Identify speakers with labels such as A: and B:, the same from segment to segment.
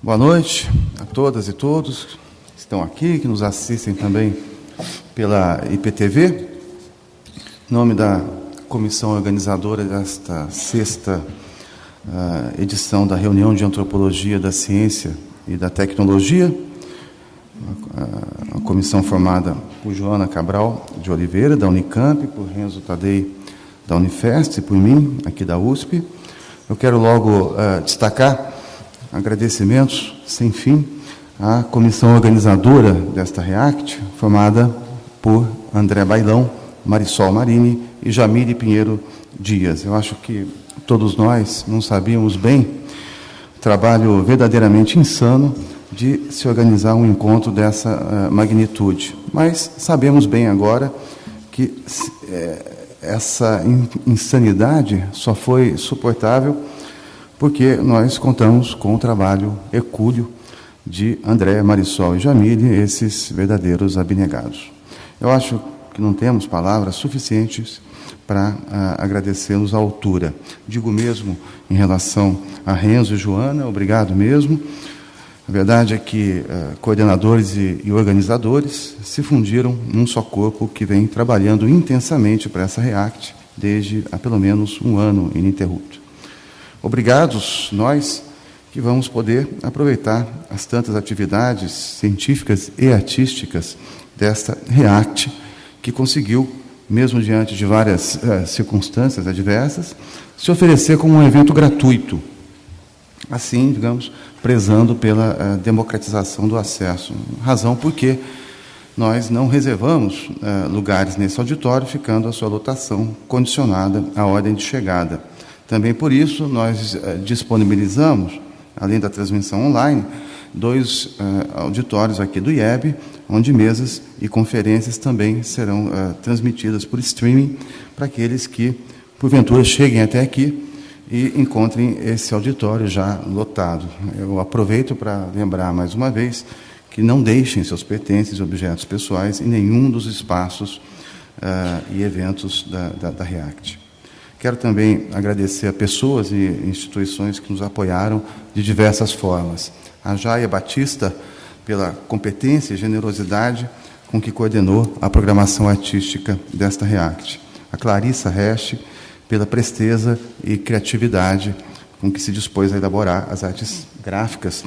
A: Boa noite a todas e todos que estão aqui, que nos assistem também pela IPTV. Em nome da comissão organizadora desta sexta edição da reunião de Antropologia da Ciência e da Tecnologia, a comissão formada por Joana Cabral de Oliveira, da Unicamp, por Renzo Tadei, da Unifesp, e por mim, aqui da USP. Eu quero logo destacar agradecimentos sem fim à comissão organizadora desta REACT, formada por André Bailão, Marisol Marini e Jamile Pinheiro Dias. Eu acho que todos nós não sabíamos bem o trabalho verdadeiramente insano de se organizar um encontro dessa magnitude. Mas sabemos bem agora que essa insanidade só foi suportável porque nós contamos com o trabalho hercúleo de André, Marisol e Jamile, esses verdadeiros abnegados. Eu acho que não temos palavras suficientes para agradecê-los à altura. Digo mesmo em relação a Renzo e Joana, obrigado mesmo. A verdade é que coordenadores e organizadores se fundiram num só corpo que vem trabalhando intensamente para essa REACT desde há pelo menos um ano ininterrupto. Obrigados nós que vamos poder aproveitar as tantas atividades científicas e artísticas desta REACT, que conseguiu, mesmo diante de várias circunstâncias adversas, se oferecer como um evento gratuito, assim, digamos, prezando pela democratização do acesso, razão porque nós não reservamos lugares nesse auditório, ficando a sua lotação condicionada à ordem de chegada. Também por isso, nós disponibilizamos, além da transmissão online, 2 auditórios aqui do IEB, onde mesas e conferências também serão transmitidas por streaming para aqueles que, porventura, cheguem até aqui e encontrem esse auditório já lotado. Eu aproveito para lembrar mais uma vez que não deixem seus pertences e objetos pessoais em nenhum dos espaços e eventos da REACT. Quero também agradecer a pessoas e instituições que nos apoiaram de diversas formas. A Jaia Batista, pela competência e generosidade com que coordenou a programação artística desta REACT. A Clarissa Reste, pela presteza e criatividade com que se dispôs a elaborar as artes gráficas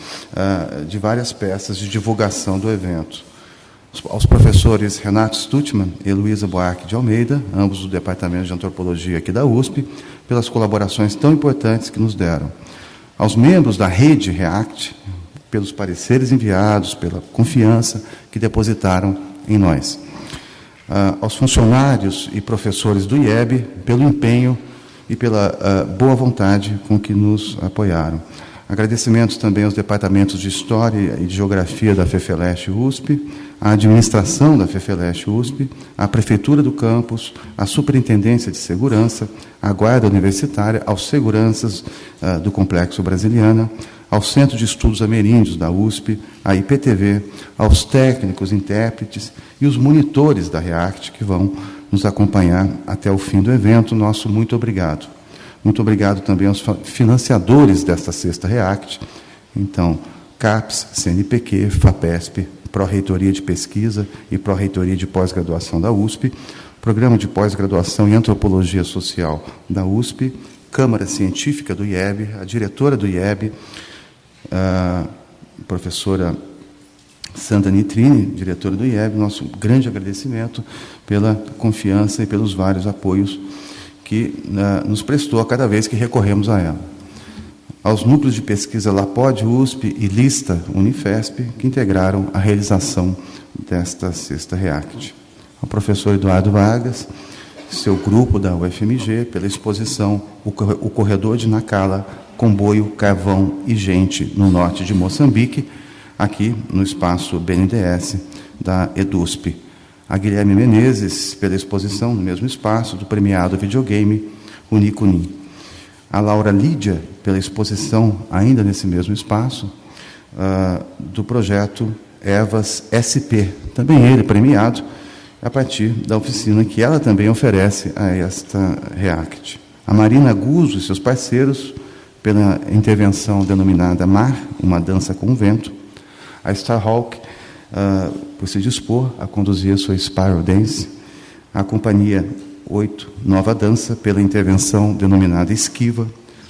A: de várias peças de divulgação do evento. Aos professores Renato Stutman e Luísa Buarque de Almeida, ambos do Departamento de Antropologia aqui da USP, pelas colaborações tão importantes que nos deram. Aos membros da rede REACT, pelos pareceres enviados, pela confiança que depositaram em nós. Aos funcionários e professores do IEB, pelo empenho e pela boa vontade com que nos apoiaram. Agradecimentos também aos departamentos de História e de Geografia da FEFELESH USP, à administração da FEFELESH USP, à Prefeitura do Campus, à Superintendência de Segurança, à Guarda Universitária, aos seguranças do Complexo Brasiliana, ao Centro de Estudos Ameríndios da USP, à IPTV, aos técnicos, intérpretes e os monitores da REACT que vão nos acompanhar até o fim do evento. Nosso muito obrigado. Muito obrigado também aos financiadores desta sexta REACT, então, CAPES, CNPq, FAPESP, Pró-Reitoria de Pesquisa e Pró-Reitoria de Pós-Graduação da USP, Programa de Pós-Graduação em Antropologia Social da USP, Câmara Científica do IEB, a diretora do IEB, a professora Sandra Nitrini, diretora do IEB, nosso grande agradecimento pela confiança e pelos vários apoios que nos prestou a cada vez que recorremos a ela. Aos núcleos de pesquisa LAPOD, USP e LISTA, Unifesp, que integraram a realização desta sexta REACT. Ao professor Eduardo Vargas, seu grupo da UFMG, pela exposição O Corredor de Nacala, Comboio, Carvão e Gente no norte de Moçambique, aqui no espaço BNDES da EDUSP. A Guilherme Menezes, pela exposição no mesmo espaço do premiado videogame Unicunim. A Laura Lídia, pela exposição, ainda nesse mesmo espaço, do projeto EVAS SP, também ele premiado, a partir da oficina que ela também oferece a esta REACT. A Marina Guzzo e seus parceiros, pela intervenção denominada Mar, uma dança com o vento, a Starhawk, por se dispor a conduzir a sua Spiral Dance, a Companhia 8, Nova Dança, pela intervenção denominada Esquiva,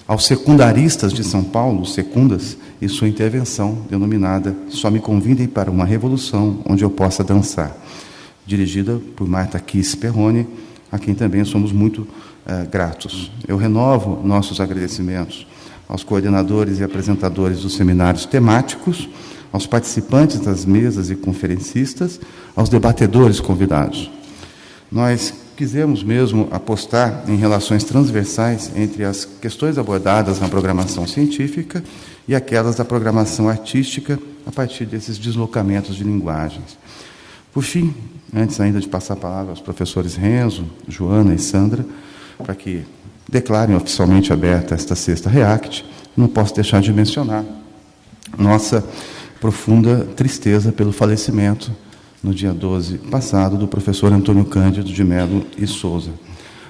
A: aos secundaristas de São Paulo, secundas, e sua intervenção denominada Só Me Convidem para uma Revolução onde eu possa dançar, dirigida por Marta Kiss Perrone, a quem também somos muito gratos. Eu renovo nossos agradecimentos aos coordenadores e apresentadores dos seminários temáticos, aos participantes das mesas e conferencistas, aos debatedores convidados. Nós quisemos mesmo apostar em relações transversais entre as questões abordadas na programação científica e aquelas da programação artística, a partir desses deslocamentos de linguagens. Por fim, antes ainda de passar a palavra aos professores Renzo, Joana e Sandra, para que declarem oficialmente aberta esta sexta REACT, não posso deixar de mencionar nossa profunda tristeza pelo falecimento, no dia 12 passado, do professor Antônio Cândido de Mello e Souza.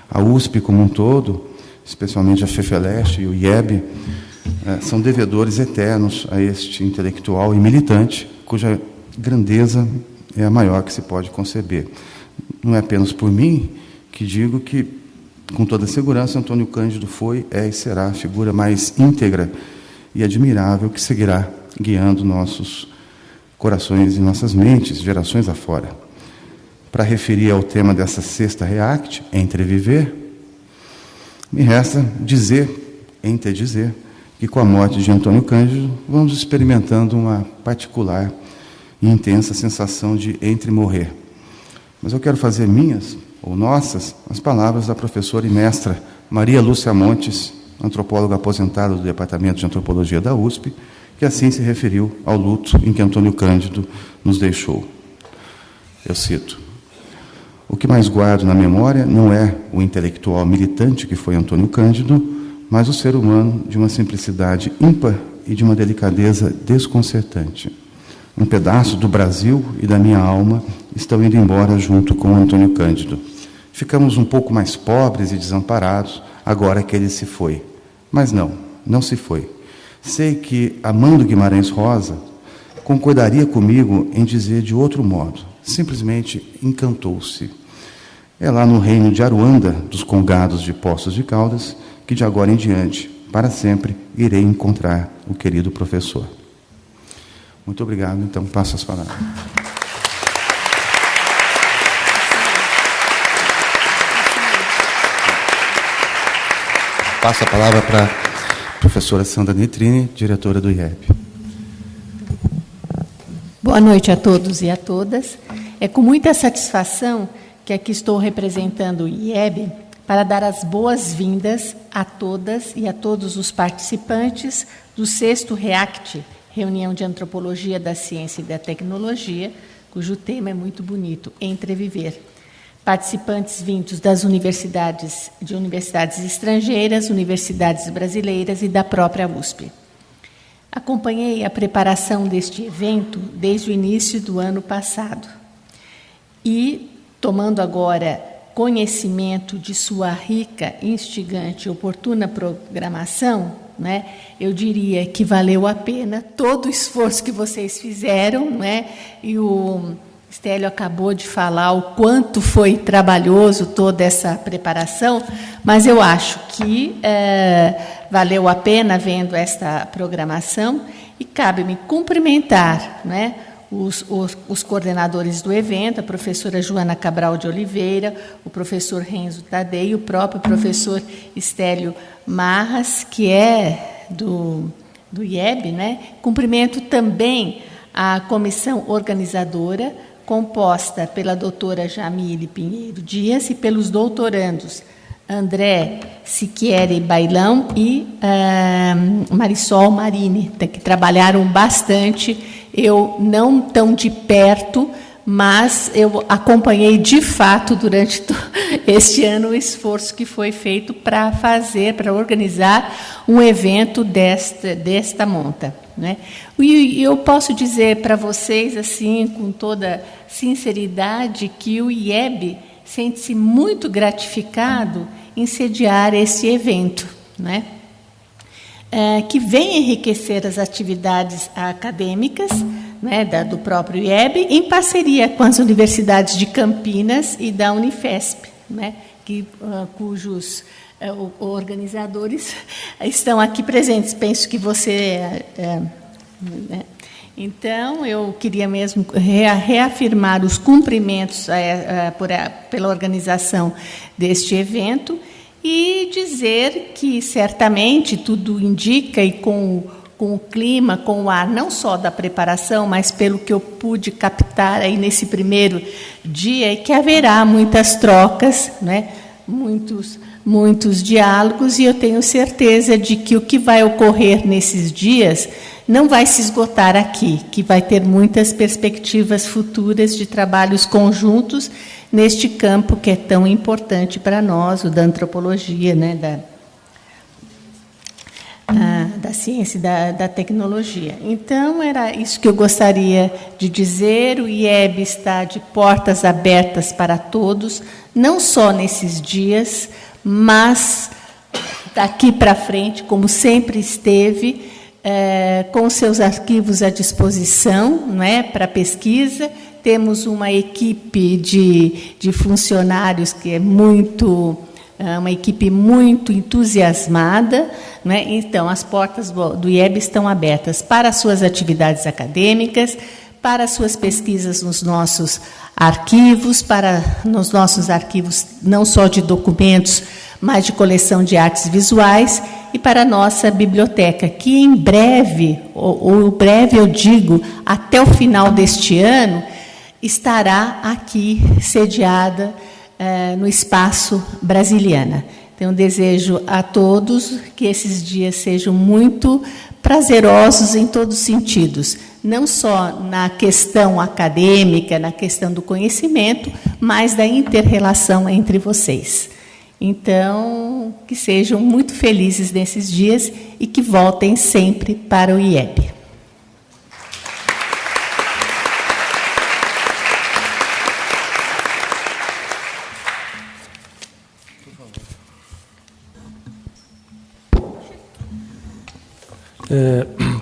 A: A USP como um todo, especialmente a FEFELESH e o IEB, são devedores eternos a este intelectual e militante, cuja grandeza é a maior que se pode conceber. Não é apenas por mim que digo que, com toda segurança, Antônio Cândido foi, é e será a figura mais íntegra e admirável que seguirá guiando nossos corações e nossas mentes, gerações afora. Para referir ao tema dessa sexta REACT, Entreviver, me resta dizer que com a morte de Antônio Cândido, vamos experimentando uma particular e intensa sensação de entremorrer. Mas eu quero fazer minhas, ou nossas, as palavras da professora e mestra Maria Lúcia Montes, antropóloga aposentada do Departamento de Antropologia da USP, que assim se referiu ao luto em que Antônio Cândido nos deixou. Eu cito: o que mais guardo na memória não é o intelectual militante que foi Antônio Cândido, mas o ser humano de uma simplicidade ímpar e de uma delicadeza desconcertante. Um pedaço do Brasil e da minha alma estão indo embora junto com Antônio Cândido. Ficamos um pouco mais pobres e desamparados agora que ele se foi. Mas não se foi. Sei que Amando Guimarães Rosa concordaria comigo em dizer de outro modo. Simplesmente encantou-se. É lá no reino de Aruanda, dos congados de Poços de Caldas, que de agora em diante, para sempre, irei encontrar o querido professor. Muito obrigado, então passo as palavras. Passo a palavra para a professora Sandra Nitrini, diretora do IEB.
B: Boa noite a todos e a todas. É com muita satisfação que aqui estou representando o IEB para dar as boas-vindas a todas e a todos os participantes do 6º REACT, Reunião de Antropologia da Ciência e da Tecnologia, cujo tema é muito bonito, Entreviver. Participantes vindos das universidades estrangeiras, universidades brasileiras e da própria USP. Acompanhei a preparação deste evento desde o início do ano passado. E, tomando agora conhecimento de sua rica, instigante e oportuna programação, né, eu diria que valeu a pena todo o esforço que vocês fizeram, né, e o Stélio acabou de falar o quanto foi trabalhoso toda essa preparação, mas eu acho que valeu a pena vendo esta programação e cabe-me cumprimentar, né, os coordenadores do evento, a professora Joana Cabral de Oliveira, o professor Renzo Tadei e o próprio professor Stélio Marras, que é do IEB, né? Cumprimento também a comissão organizadora, composta pela doutora Jamile Pinheiro Dias e pelos doutorandos André Siquieri Bailão e Marisol Marini, que trabalharam bastante. Eu não tão de perto, mas eu acompanhei de fato durante este ano o esforço que foi feito para organizar um evento desta monta, né? E eu posso dizer para vocês, assim, com toda sinceridade, que o IEB sente-se muito gratificado em sediar esse evento, né? que vem enriquecer as atividades acadêmicas, né, do próprio IEB, em parceria com as universidades de Campinas e da Unifesp, né, cujos organizadores estão aqui presentes. Penso que você... né. Então, eu queria mesmo reafirmar os cumprimentos pela organização deste evento e dizer que, certamente, tudo indica, e com o clima, com o ar, não só da preparação, mas pelo que eu pude captar aí nesse primeiro dia, que haverá muitas trocas, né? muitos diálogos, e eu tenho certeza de que o que vai ocorrer nesses dias não vai se esgotar aqui, que vai ter muitas perspectivas futuras de trabalhos conjuntos neste campo que é tão importante para nós, o da antropologia, né, da ciência e da tecnologia. Então, era isso que eu gostaria de dizer. O IEB está de portas abertas para todos, não só nesses dias, mas daqui para frente, como sempre esteve, com seus arquivos à disposição, né, para pesquisa. Temos uma equipe de funcionários que é uma equipe muito entusiasmada, né? Então, as portas do IEB estão abertas para suas atividades acadêmicas, para suas pesquisas nos nossos arquivos, nos nossos arquivos não só de documentos, mas de coleção de artes visuais, e para a nossa biblioteca, que em breve, ou breve eu digo, até o final deste ano, estará aqui sediada no Espaço Brasiliana. Então, desejo a todos que esses dias sejam muito prazerosos em todos os sentidos, não só na questão acadêmica, na questão do conhecimento, mas da inter-relação entre vocês. Então, que sejam muito felizes nesses dias e que voltem sempre para o IEB.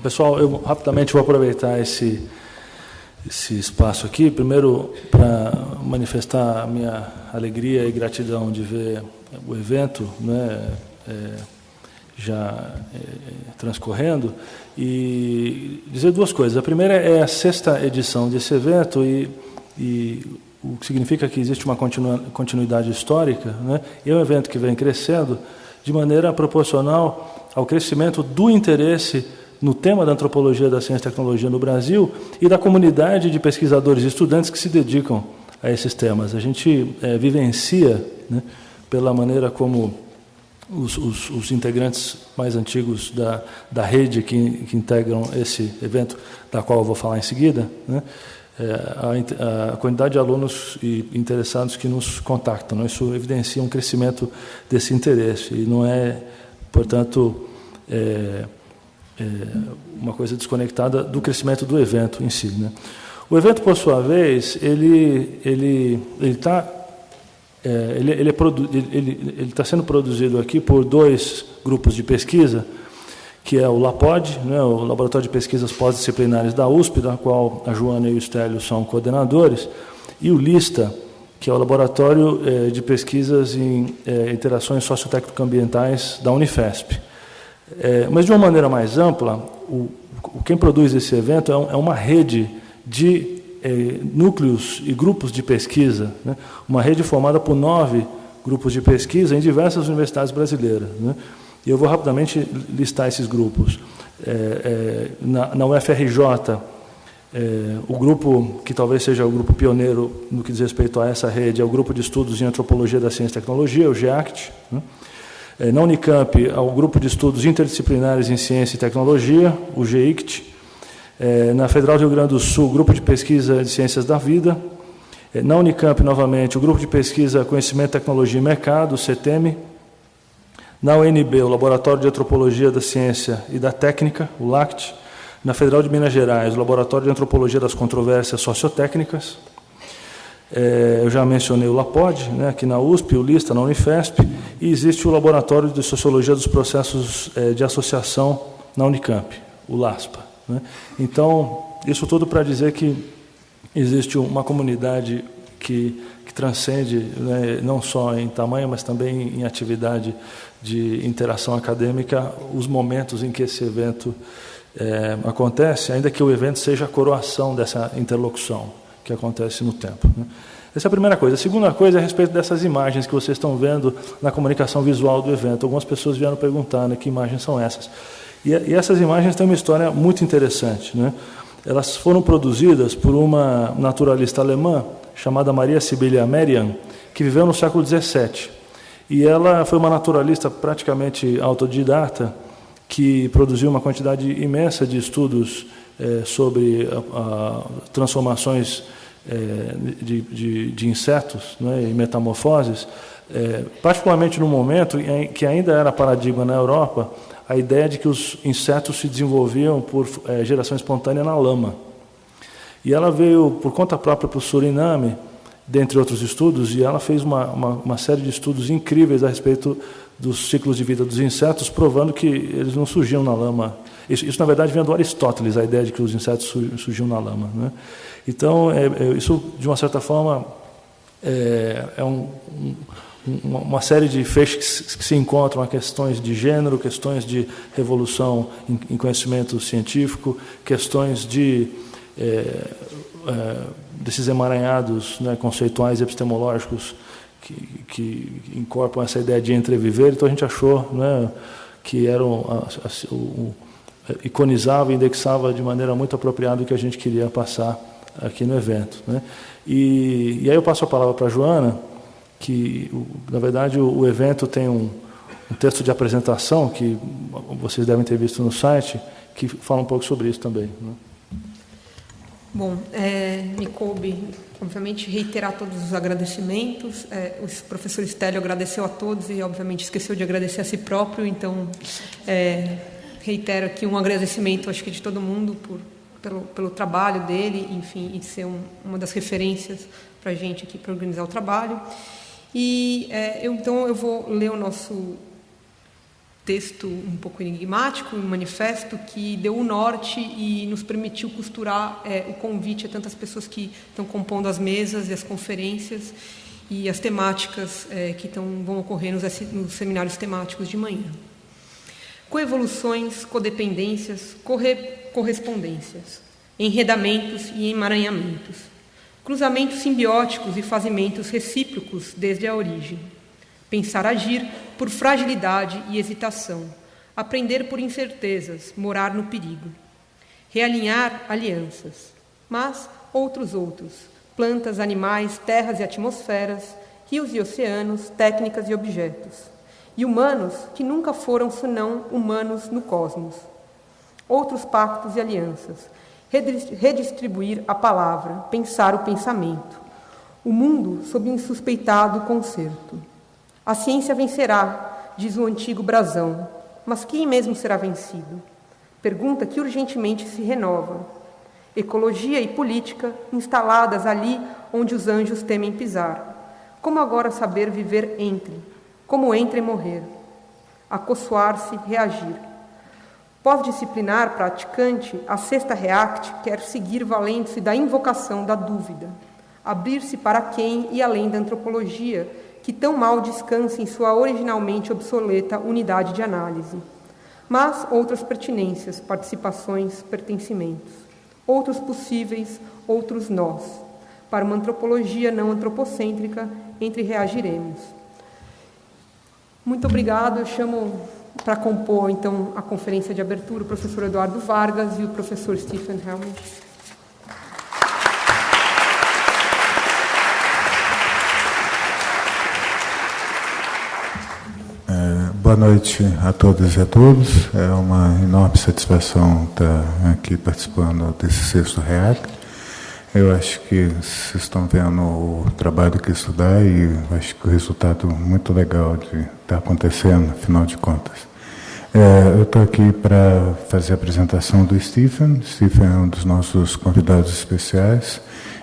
C: Pessoal, eu rapidamente vou aproveitar esse espaço aqui, primeiro para manifestar a minha alegria e gratidão de ver o evento, né, transcorrendo, e dizer duas coisas. A primeira é a 6ª edição desse evento, e o que significa que existe uma continuidade histórica, né, e é um evento que vem crescendo de maneira proporcional ao crescimento do interesse no tema da antropologia da ciência e tecnologia no Brasil e da comunidade de pesquisadores e estudantes que se dedicam a esses temas. A gente vivencia, né, pela maneira como os integrantes mais antigos da rede que integram esse evento, da qual eu vou falar em seguida, né, a quantidade de alunos e interessados que nos contactam. Né, isso evidencia um crescimento desse interesse e não é, portanto, uma coisa desconectada do crescimento do evento em si, né? O evento, por sua vez, ele está sendo produzido aqui por 2 grupos de pesquisa, que é o LAPOD, né, o Laboratório de Pesquisas Pós-Disciplinares da USP, da qual a Joana e o Estélio são coordenadores, e o LISTA, que é o Laboratório de Pesquisas em Interações Sociotécnico-Ambientais da Unifesp. Mas, de uma maneira mais ampla, quem produz esse evento é uma rede de núcleos e grupos de pesquisa, né? Uma rede formada por 9 grupos de pesquisa em diversas universidades brasileiras, né? E eu vou rapidamente listar esses grupos. Na UFRJ, o grupo que talvez seja o grupo pioneiro no que diz respeito a essa rede é o Grupo de Estudos em Antropologia da Ciência e Tecnologia, o GEACT, né? Na Unicamp, o Grupo de Estudos Interdisciplinares em Ciência e Tecnologia, o GEICT. Na Federal do Rio Grande do Sul, o Grupo de Pesquisa de Ciências da Vida. Na Unicamp, novamente, o Grupo de Pesquisa Conhecimento, Tecnologia e Mercado, o CETEM. Na UNB, o Laboratório de Antropologia da Ciência e da Técnica, o LACT. Na Federal de Minas Gerais, o Laboratório de Antropologia das Controvérsias Sociotécnicas. Eu já mencionei o LAPOD, né, aqui na USP, o LISTA na Unifesp, e existe o Laboratório de Sociologia dos Processos de Associação na Unicamp, o LASPA. Né? Então, isso tudo para dizer que existe uma comunidade que transcende, né, não só em tamanho, mas também em atividade de interação acadêmica, os momentos em que esse evento acontece, ainda que o evento seja a coroação dessa interlocução que acontece no tempo. Né? Essa é a primeira coisa. A segunda coisa é a respeito dessas imagens que vocês estão vendo na comunicação visual do evento. Algumas pessoas vieram perguntar, né, que imagens são essas. E essas imagens têm uma história muito interessante. Né? Elas foram produzidas por uma naturalista alemã chamada Maria Sibylla Merian, que viveu no século XVII. E ela foi uma naturalista praticamente autodidata, que produziu uma quantidade imensa de estudos sobre transformações de insetos, né, e metamorfoses, particularmente no momento em que ainda era paradigma na Europa a ideia de que os insetos se desenvolviam por geração espontânea na lama. E ela veio por conta própria para o Suriname, dentre outros estudos, e ela fez uma série de estudos incríveis a respeito dos ciclos de vida dos insetos, provando que eles não surgiam na lama. Isso na verdade, vem do Aristóteles, a ideia de que os insetos surgiam na lama. Né? Então, isso, de uma certa forma, uma série de feixes que se encontram a questões de gênero, questões de revolução em conhecimento científico, questões desses emaranhados, né, conceituais e epistemológicos que incorporam essa ideia de entreviver. Então a gente achou, né, que iconizava e indexava de maneira muito apropriada o que a gente queria passar aqui no evento. Né? E aí eu passo a palavra para a Joana, que, na verdade, o evento tem um texto de apresentação que vocês devem ter visto no site, que fala um pouco sobre isso também. Né?
D: Bom, me coube, obviamente, reiterar todos os agradecimentos. O professor Stélio agradeceu a todos e, obviamente, esqueceu de agradecer a si próprio. Então, reitero aqui um agradecimento, acho que de todo mundo, pelo trabalho dele, enfim, e de ser uma das referências para a gente aqui para organizar o trabalho. E, então, eu vou ler o nosso texto um pouco enigmático, um manifesto que deu o norte e nos permitiu costurar o convite a tantas pessoas que estão compondo as mesas e as conferências e as temáticas que vão ocorrer nos seminários temáticos de manhã. Coevoluções, codependências, correspondências, enredamentos e emaranhamentos, cruzamentos simbióticos e fazimentos recíprocos desde a origem. Pensar agir por fragilidade e hesitação, aprender por incertezas, morar no perigo. Realinhar alianças, mas outros, plantas, animais, terras e atmosferas, rios e oceanos, técnicas e objetos. E humanos que nunca foram senão humanos no cosmos. Outros pactos e alianças, redistribuir a palavra, pensar o pensamento. O mundo sob insuspeitado concerto. A ciência vencerá, diz o antigo brasão, mas quem mesmo será vencido? Pergunta que urgentemente se renova. Ecologia e política instaladas ali onde os anjos temem pisar. Como agora saber viver entre? Como entre e morrer? Acossoar-se, reagir. Pós-disciplinar praticante, a sexta react quer seguir valendo-se da invocação da dúvida. Abrir-se para quem e além da antropologia, que tão mal descansa em sua originalmente obsoleta unidade de análise. Mas outras pertinências, participações, pertencimentos. Outros possíveis, outros nós. Para uma antropologia não antropocêntrica, entre reagiremos. Muito obrigado. Eu chamo para compor, então, a conferência de abertura o professor Eduardo Vargas e o professor Stephen Helmut.
E: Boa noite a todas e a todos. É uma enorme satisfação estar aqui participando desse sexto REACT. Eu acho que vocês estão vendo o trabalho que estudar e acho que o resultado muito legal de estar acontecendo, afinal de contas. Eu estou aqui para fazer a apresentação do Stephen. Stephen é um dos nossos convidados especiais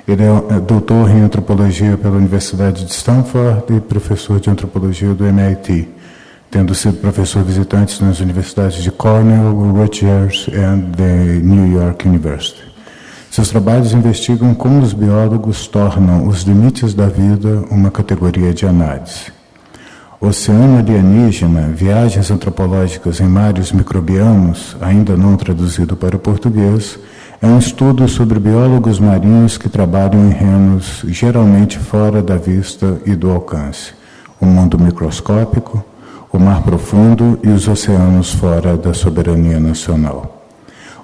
E: Ele é doutor em antropologia pela Universidade de Stanford e professor de antropologia do MIT, tendo sido professor visitante nas universidades de Cornell, Rutgers e the New York University. Seus trabalhos investigam como os biólogos tornam os limites da vida uma categoria de análise. Oceano Alienígena, Viagens Antropológicas em Mares Microbianos, ainda não traduzido para o português, é um estudo sobre biólogos marinhos que trabalham em reinos geralmente fora da vista e do alcance. O mundo microscópico, o mar profundo e os oceanos fora da soberania nacional.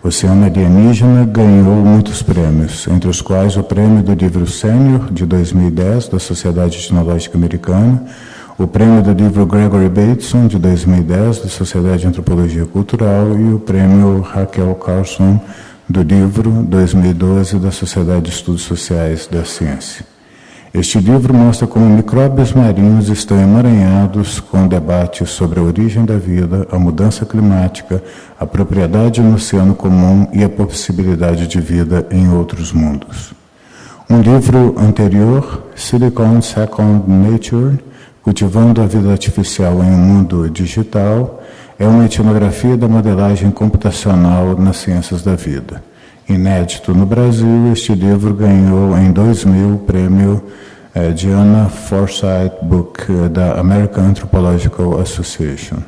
E: Oceano Alienígena ganhou muitos prêmios, entre os quais o Prêmio do Livro Sênior, de 2010, da Sociedade Etnológica Americana, o Prêmio do Livro Gregory Bateson, de 2010, da Sociedade de Antropologia Cultural, e o Prêmio Raquel Carson, do Livro 2012, da Sociedade de Estudos Sociais da Ciência. Este livro mostra como micróbios marinhos estão emaranhados com debates sobre a origem da vida, a mudança climática, a propriedade no oceano comum e a possibilidade de vida em outros mundos. Um livro anterior, Silicon Second Nature, Cultivando a Vida Artificial em um Mundo Digital, é uma etnografia da modelagem computacional nas ciências da vida. Inédito no Brasil, este livro ganhou em 2000 o prêmio Diana Forsyth Book da American Anthropological Association.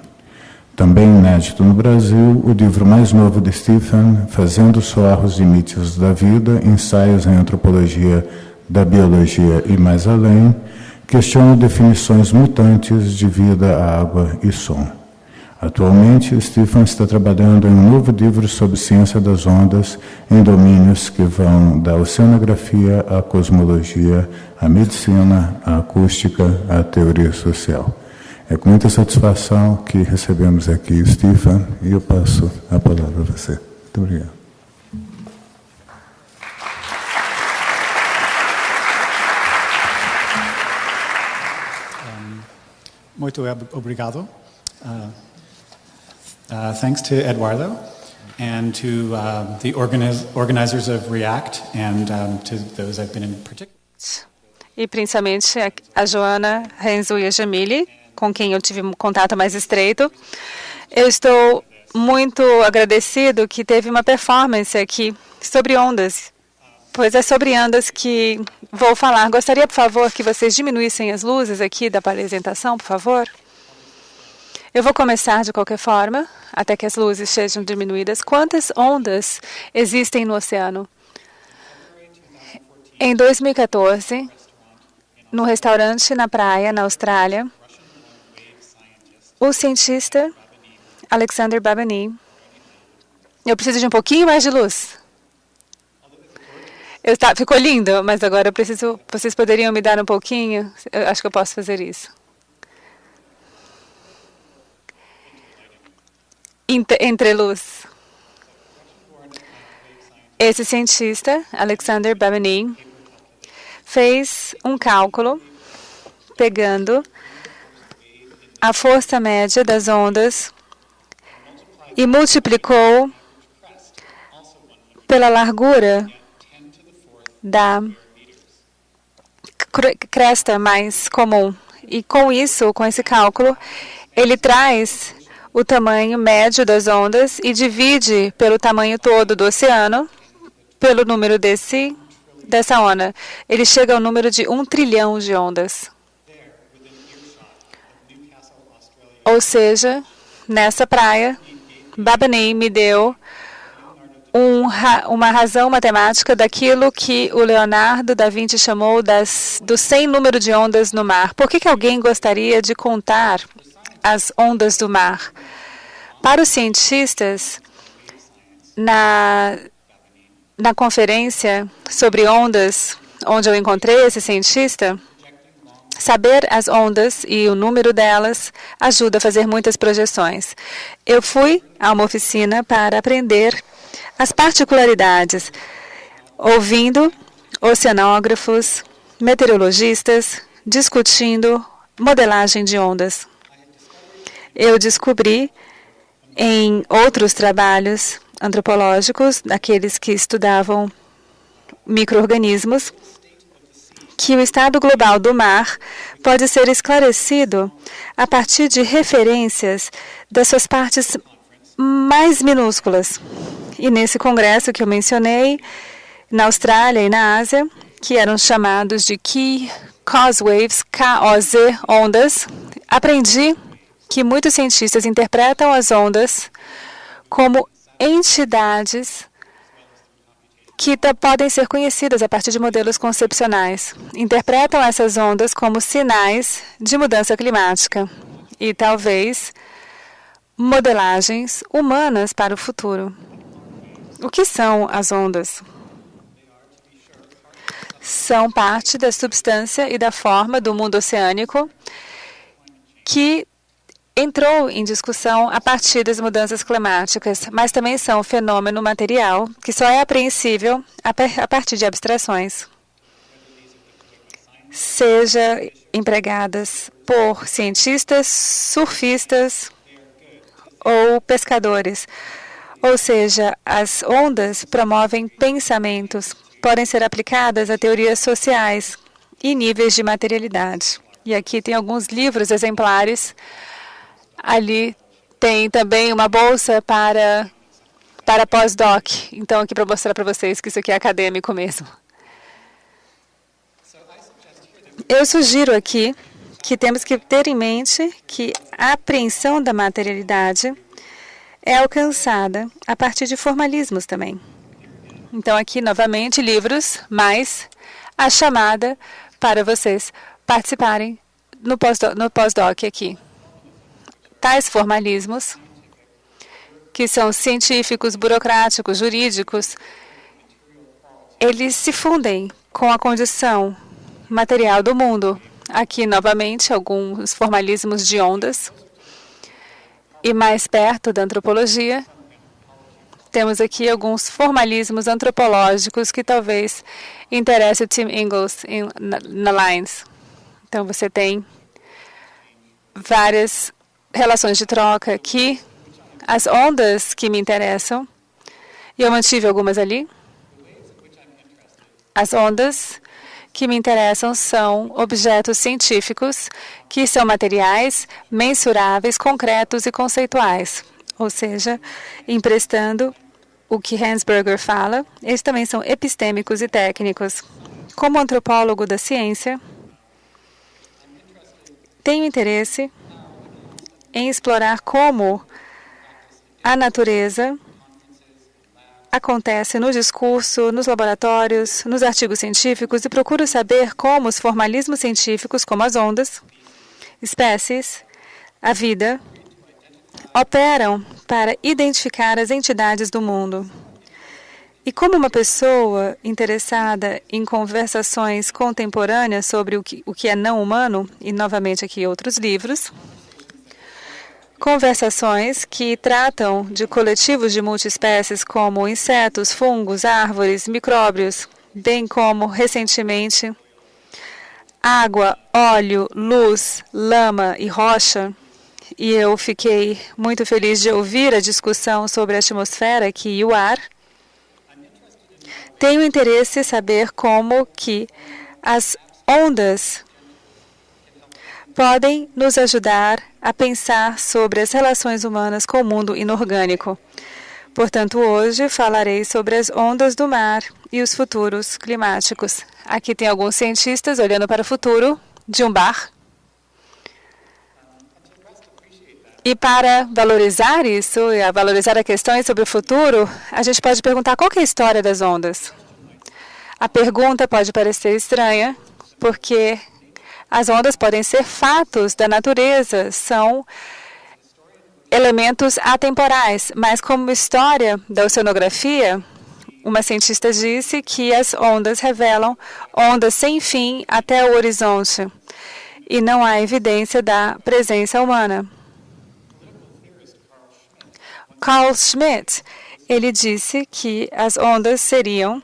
E: Também inédito no Brasil, o livro mais novo de Stephen, Fazendo Soar os Limites da Vida, Ensaios em Antropologia da Biologia e Mais Além, questiona definições mutantes de vida, água e som. Atualmente, Stephen está trabalhando em um novo livro sobre ciência das ondas em domínios que vão da oceanografia à cosmologia, à medicina, à acústica, à teoria social. É com muita satisfação que recebemos aqui Stephen e eu passo a palavra a você. Muito obrigado.
F: Muito obrigado. Thanks to Eduardo and to the organizers of REACT and to those I've been in particular.
G: E principalmente a Joana, Renzo e a Jamile, com quem eu tive um contato mais estreito. Eu estou muito agradecido que teve uma performance aqui sobre ondas, pois é sobre ondas que vou falar. Gostaria, por favor, que vocês diminuíssem as luzes aqui da apresentação, por favor. Eu vou começar de qualquer forma, até que as luzes sejam diminuídas. Quantas ondas existem no oceano? Em 2014, no restaurante na praia, na Austrália, o cientista Alexander Babany... Eu preciso de um pouquinho mais de luz. Ficou lindo, mas agora eu preciso... Vocês poderiam me dar um pouquinho? Eu acho que eu posso fazer isso. Entre luz. Esse cientista, Alexander Babany, fez um cálculo pegando a força média das ondas e multiplicou pela largura da cresta mais comum. E com isso, com esse cálculo, ele traz o tamanho médio das ondas e divide pelo tamanho todo do oceano, pelo número dessa onda. Ele chega ao número de 1 trilhão de ondas. Ou seja, nessa praia, Babany me deu uma razão matemática daquilo que o Leonardo da Vinci chamou do 100 número de ondas no mar. Por que alguém gostaria de contar as ondas do mar? Para os cientistas, na conferência sobre ondas, onde eu encontrei esse cientista, saber as ondas e o número delas ajuda a fazer muitas projeções. Eu fui a uma oficina para aprender as particularidades, ouvindo oceanógrafos, meteorologistas, discutindo modelagem de ondas. Eu descobri em outros trabalhos antropológicos, daqueles que estudavam micro-organismos, que o estado global do mar pode ser esclarecido a partir de referências das suas partes mais minúsculas. E nesse congresso que eu mencionei, na Austrália e na Ásia, que eram chamados de Key Cause Waves, KOZ, ondas, aprendi que muitos cientistas interpretam as ondas como entidades que podem ser conhecidas a partir de modelos concepcionais. Interpretam essas ondas como sinais de mudança climática e talvez modelagens humanas para o futuro. O que são as ondas? São parte da substância e da forma do mundo oceânico que entrou em discussão a partir das mudanças climáticas, mas também são um fenômeno material que só é apreensível a partir de abstrações, seja empregadas por cientistas, surfistas ou pescadores. Ou seja, as ondas promovem pensamentos, podem ser aplicadas a teorias sociais e níveis de materialidade. E aqui tem alguns livros exemplares. Ali tem também uma bolsa para pós-doc. Então, aqui para mostrar para vocês que isso aqui é acadêmico mesmo. Eu sugiro aqui que temos que ter em mente que a apreensão da materialidade é alcançada a partir de formalismos também. Então, aqui, novamente, livros, mais a chamada para vocês participarem no pós-doc aqui. Tais formalismos, que são científicos, burocráticos, jurídicos, eles se fundem com a condição material do mundo. Aqui, novamente, alguns formalismos de ondas. E mais perto da antropologia, temos aqui alguns formalismos antropológicos que talvez interesse o Tim Ingalls na Lines. Então, você tem várias relações de troca aqui. As ondas que me interessam, e eu mantive algumas ali. As ondas que me interessam são objetos científicos que são materiais, mensuráveis, concretos e conceituais. Ou seja, emprestando o que Hansberger fala, eles também são epistêmicos e técnicos. Como antropólogo da ciência, tenho interesse em explorar como a natureza acontece no discurso, nos laboratórios, nos artigos científicos e procuro saber como os formalismos científicos, como as ondas, espécies, a vida, operam para identificar as entidades do mundo. E como uma pessoa interessada em conversações contemporâneas sobre o que é não humano, e novamente aqui outros livros, conversações que tratam de coletivos de multiespécies como insetos, fungos, árvores, micróbios, bem como, recentemente, água, óleo, luz, lama e rocha. E eu fiquei muito feliz de ouvir a discussão sobre a atmosfera aqui e o ar. Tenho interesse em saber como que as ondas podem nos ajudar a pensar sobre as relações humanas com o mundo inorgânico. Portanto, hoje falarei sobre as ondas do mar e os futuros climáticos. Aqui tem alguns cientistas olhando para o futuro de um bar. E para valorizar isso, e valorizar a questão sobre o futuro, a gente pode perguntar qual que é a história das ondas. A pergunta pode parecer estranha, porque as ondas podem ser fatos da natureza, são elementos atemporais, mas como história da oceanografia, uma cientista disse que as ondas revelam ondas sem fim até o horizonte, e não há evidência da presença humana. Carl Schmitt, ele disse que as ondas seriam...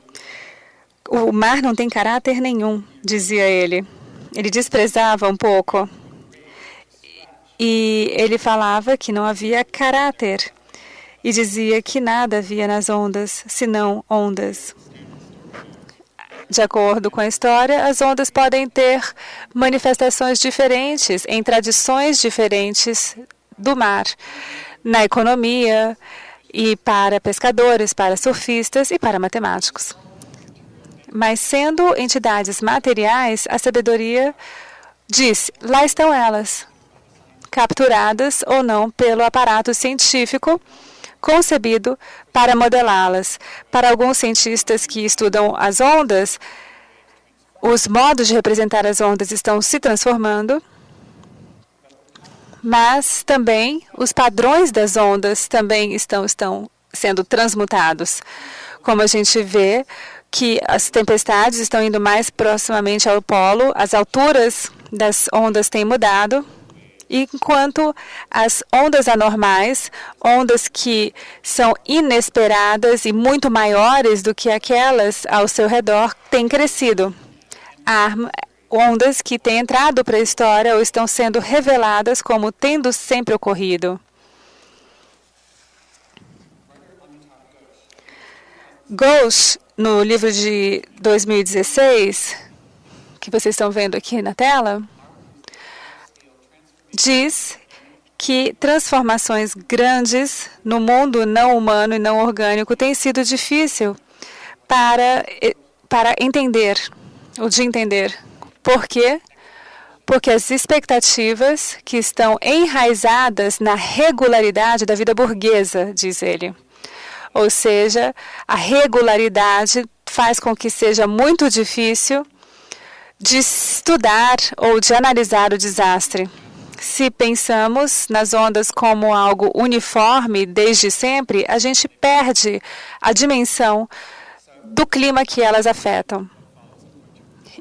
G: O mar não tem caráter nenhum, dizia ele. Ele desprezava um pouco. E ele falava que não havia caráter. E dizia que nada havia nas ondas, senão ondas. De acordo com a história, as ondas podem ter manifestações diferentes em tradições diferentes do mar, na economia e para pescadores, para surfistas e para matemáticos. Mas sendo entidades materiais, a sabedoria diz, lá estão elas, capturadas ou não pelo aparato científico concebido para modelá-las. Para alguns cientistas que estudam as ondas, os modos de representar as ondas estão se transformando, mas também os padrões das ondas também estão sendo transmutados. Como a gente vê que as tempestades estão indo mais proximamente ao polo, as alturas das ondas têm mudado, enquanto as ondas anormais, ondas que são inesperadas e muito maiores do que aquelas ao seu redor, têm crescido. Ondas que têm entrado para a história ou estão sendo reveladas como tendo sempre ocorrido. Ghosh, no livro de 2016, que vocês estão vendo aqui na tela, diz que transformações grandes no mundo não humano e não orgânico têm sido difícil para entender, ou de entender. Por quê? Porque as expectativas que estão enraizadas na regularidade da vida burguesa, diz ele. Ou seja, a regularidade faz com que seja muito difícil de estudar ou de analisar o desastre. Se pensamos nas ondas como algo uniforme desde sempre, a gente perde a dimensão do clima que elas afetam.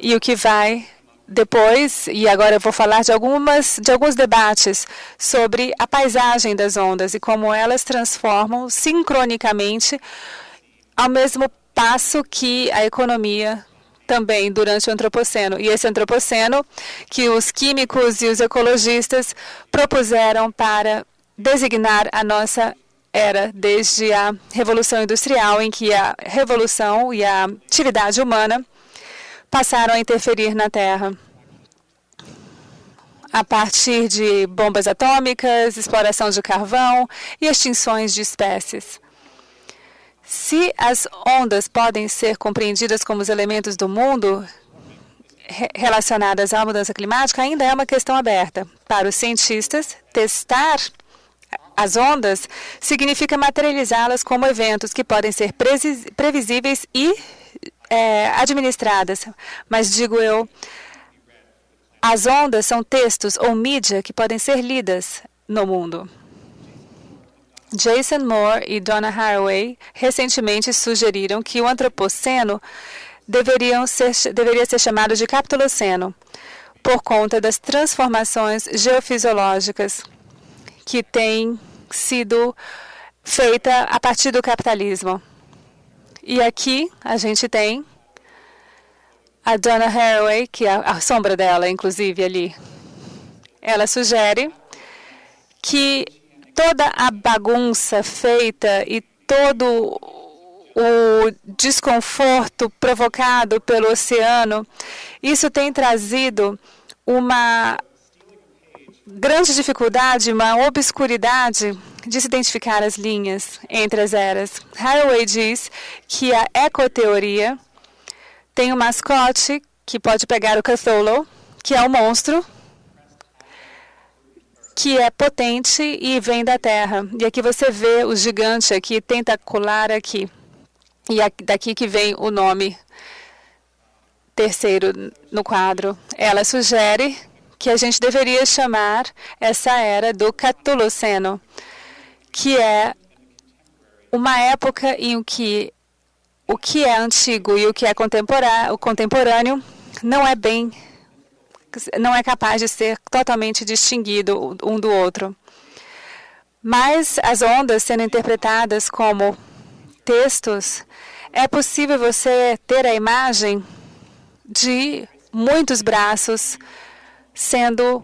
G: E o que vai depois, e agora eu vou falar de alguns debates sobre a paisagem das ondas e como elas transformam sincronicamente ao mesmo passo que a economia também durante o Antropoceno. E esse Antropoceno que os químicos e os ecologistas propuseram para designar a nossa era, desde a Revolução Industrial, em que a revolução e a atividade humana passaram a interferir na Terra. A partir de bombas atômicas, exploração de carvão e extinções de espécies. Se as ondas podem ser compreendidas como os elementos do mundo relacionadas à mudança climática, ainda é uma questão aberta. Para os cientistas, testar as ondas significa materializá-las como eventos que podem ser previsíveis e administradas. Mas, digo eu, as ondas são textos ou mídia que podem ser lidas no mundo. Jason Moore e Donna Haraway recentemente sugeriram que o Antropoceno deveria ser chamado de Capitoloceno, por conta das transformações geofisiológicas que têm sido feitas a partir do capitalismo. E aqui a gente tem a Donna Haraway, que é a sombra dela, inclusive, ali. Ela sugere que toda a bagunça feita e todo o desconforto provocado pelo oceano, isso tem trazido uma grande dificuldade, uma obscuridade de se identificar as linhas entre as eras. Haraway diz que a ecoteoria tem um mascote que pode pegar o Cthulhu, que é um monstro, que é potente e vem da Terra. E aqui você vê o gigante aqui, tentacular aqui. E daqui que vem o nome terceiro no quadro. Ela sugere que a gente deveria chamar essa era do Catuloceno, que é uma época em que o que é antigo e o que é contemporâneo não é capaz de ser totalmente distinguido um do outro. Mas as ondas sendo interpretadas como textos, é possível você ter a imagem de muitos braços sendo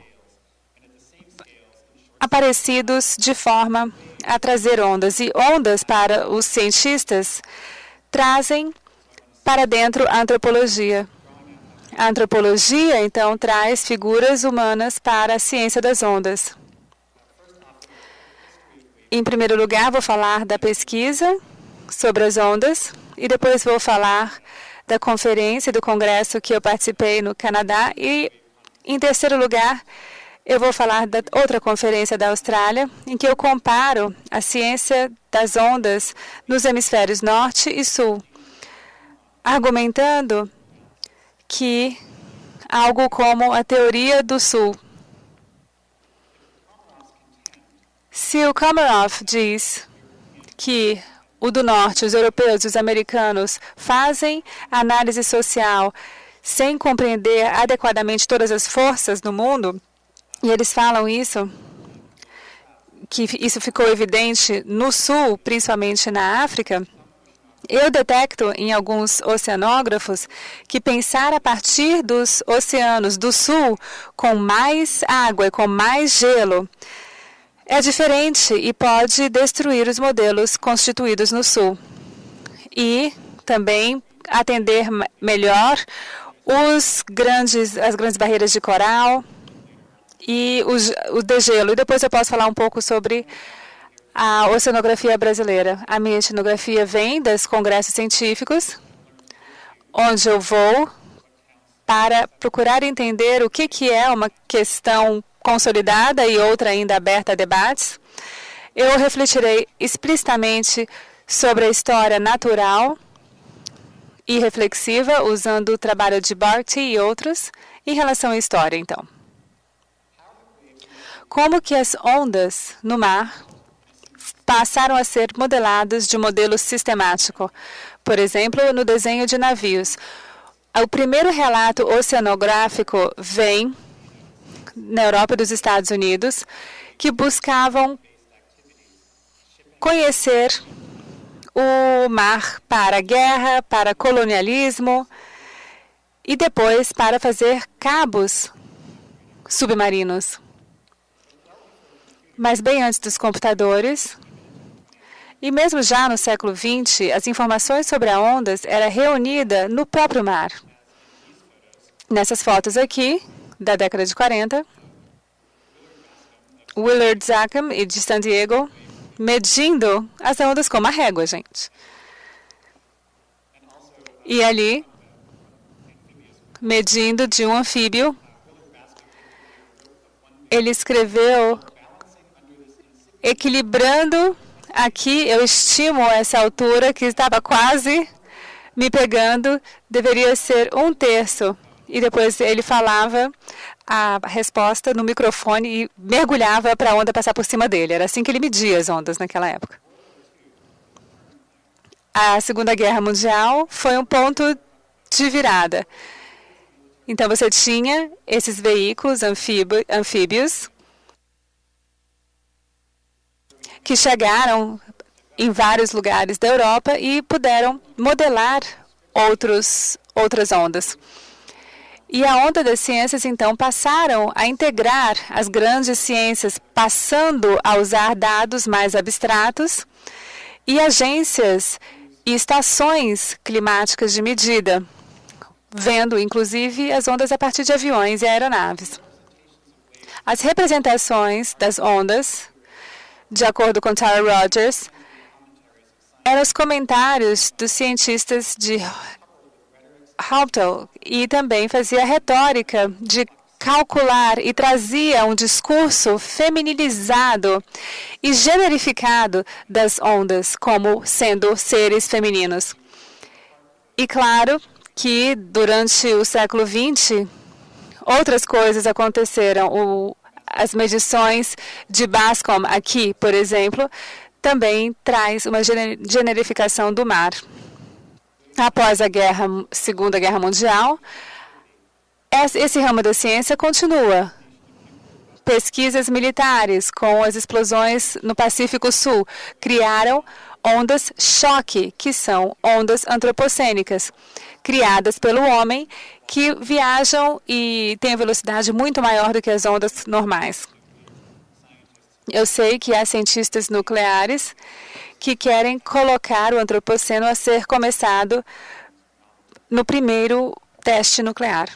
G: aparecidos de forma a trazer ondas. E ondas, para os cientistas, trazem para dentro a antropologia. A antropologia, então, traz figuras humanas para a ciência das ondas. Em primeiro lugar, vou falar da pesquisa sobre as ondas e depois vou falar da conferência do congresso que eu participei no Canadá e, em terceiro lugar, eu vou falar da outra conferência da Austrália, em que eu comparo a ciência das ondas nos hemisférios norte e sul, argumentando que algo como a teoria do sul. Se o Komarov diz que o do norte, os europeus, os americanos, fazem análise social sem compreender adequadamente todas as forças no mundo, e eles falam isso, que isso ficou evidente no sul, principalmente na África, eu detecto em alguns oceanógrafos que pensar a partir dos oceanos do sul com mais água e com mais gelo é diferente e pode destruir os modelos constituídos no sul. E também atender melhor as grandes barreiras de coral e o degelo. E depois eu posso falar um pouco sobre a oceanografia brasileira. A minha etnografia vem dos congressos científicos, onde eu vou para procurar entender o que é uma questão consolidada e outra ainda aberta a debates. Eu refletirei explicitamente sobre a história natural e reflexiva, usando o trabalho de Barty e outros, em relação à história, então. Como que as ondas no mar passaram a ser modeladas de modelo sistemático, por exemplo, no desenho de navios. O primeiro relato oceanográfico vem na Europa e dos Estados Unidos, que buscavam conhecer o mar para guerra, para colonialismo e depois para fazer cabos submarinos. Mas bem antes dos computadores, e mesmo já no século XX, as informações sobre as ondas eram reunidas no próprio mar. Nessas fotos aqui, da década de 40, Willard Zackham e de San Diego, medindo as ondas com uma régua, gente. E ali, medindo de um anfíbio, ele escreveu, equilibrando. Aqui eu estimo essa altura que estava quase me pegando, deveria ser 1/3. E depois ele falava a resposta no microfone e mergulhava para a onda passar por cima dele. Era assim que ele media as ondas naquela época. A Segunda Guerra Mundial foi um ponto de virada. Então você tinha esses veículos anfíbios que chegaram em vários lugares da Europa e puderam modelar outras ondas. E a onda das ciências, então, passaram a integrar as grandes ciências, passando a usar dados mais abstratos e agências e estações climáticas de medida, vendo, inclusive, as ondas a partir de aviões e aeronaves. As representações das ondas, de acordo com Tara Rogers, eram os comentários dos cientistas de Hauptl e também fazia retórica de calcular e trazia um discurso feminilizado e generificado das ondas como sendo seres femininos. E claro que durante o século XX outras coisas aconteceram. As medições de Bascom aqui, por exemplo, também traz uma generificação do mar. Após a Segunda Guerra Mundial, esse ramo da ciência continua. Pesquisas militares com as explosões no Pacífico Sul criaram ondas choque, que são ondas antropocênicas, criadas pelo homem, que viajam e têm a velocidade muito maior do que as ondas normais. Eu sei que há cientistas nucleares que querem colocar o antropoceno a ser começado no primeiro teste nuclear.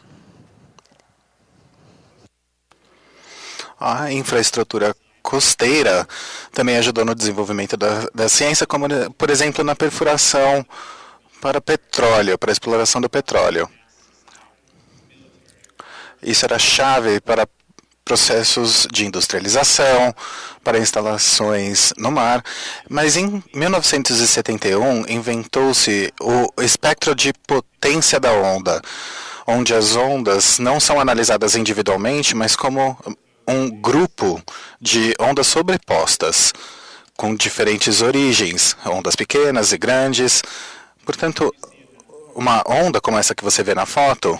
H: A infraestrutura costeira também ajudou no desenvolvimento da ciência, como, por exemplo, na perfuração para petróleo, para a exploração do petróleo. Isso era chave para processos de industrialização, para instalações no mar, mas em 1971 inventou-se o espectro de potência da onda, onde as ondas não são analisadas individualmente, mas como um grupo de ondas sobrepostas, com diferentes origens, ondas pequenas e grandes. Portanto, uma onda como essa que você vê na foto,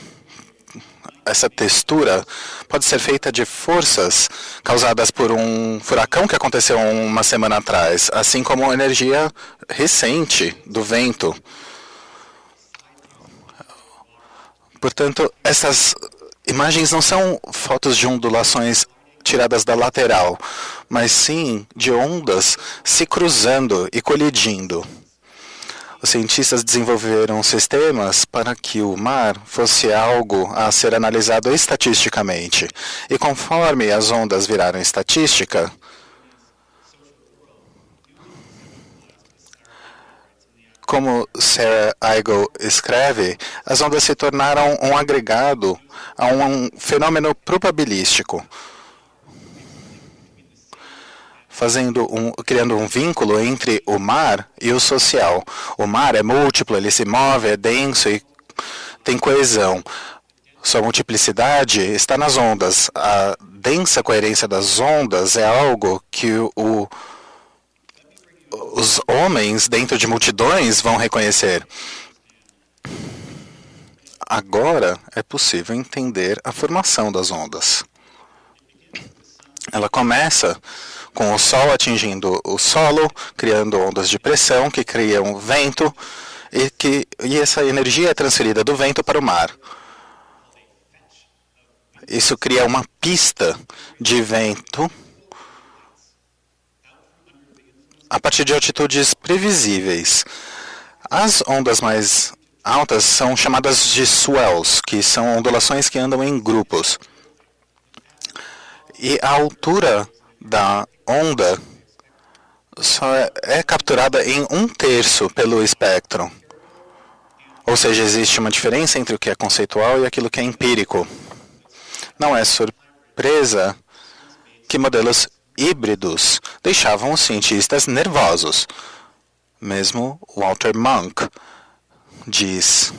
H: essa textura pode ser feita de forças causadas por um furacão que aconteceu uma semana atrás, assim como energia recente do vento. Portanto, essas imagens não são fotos de ondulações tiradas da lateral, mas sim de ondas se cruzando e colidindo. Os cientistas desenvolveram sistemas para que o mar fosse algo a ser analisado estatisticamente. E conforme as ondas viraram estatística, como Sarah Eigel escreve, as ondas se tornaram um agregado a um fenômeno probabilístico, criando um vínculo entre o mar e o social. O mar é múltiplo, ele se move, é denso e tem coesão. Sua multiplicidade está nas ondas. A densa coerência das ondas é algo que os homens dentro de multidões vão reconhecer. Agora é possível entender a formação das ondas. Ela começa com o Sol atingindo o solo, criando ondas de pressão que criam vento, e essa energia é transferida do vento para o mar. Isso cria uma pista de vento a partir de altitudes previsíveis. As ondas mais altas são chamadas de swells, que são ondulações que andam em grupos. E a altura da onda só é capturada em 1/3 pelo espectro. Ou seja, existe uma diferença entre o que é conceitual e aquilo que é empírico. Não é surpresa que modelos híbridos deixavam os cientistas nervosos. Mesmo Walter Munk diz: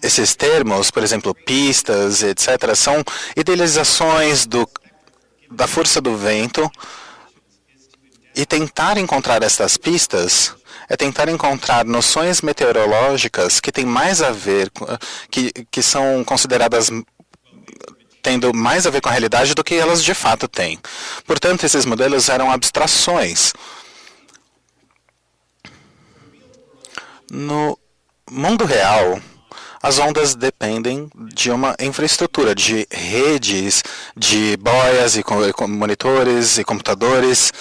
H: esses termos, por exemplo, pistas, etc., são idealizações da força do vento, e tentar encontrar essas pistas é tentar encontrar noções meteorológicas que têm mais a ver, que são consideradas tendo mais a ver com a realidade do que elas de fato têm. Portanto, esses modelos eram abstrações. No mundo real, as ondas dependem de uma infraestrutura, de redes, de boias e monitores e computadores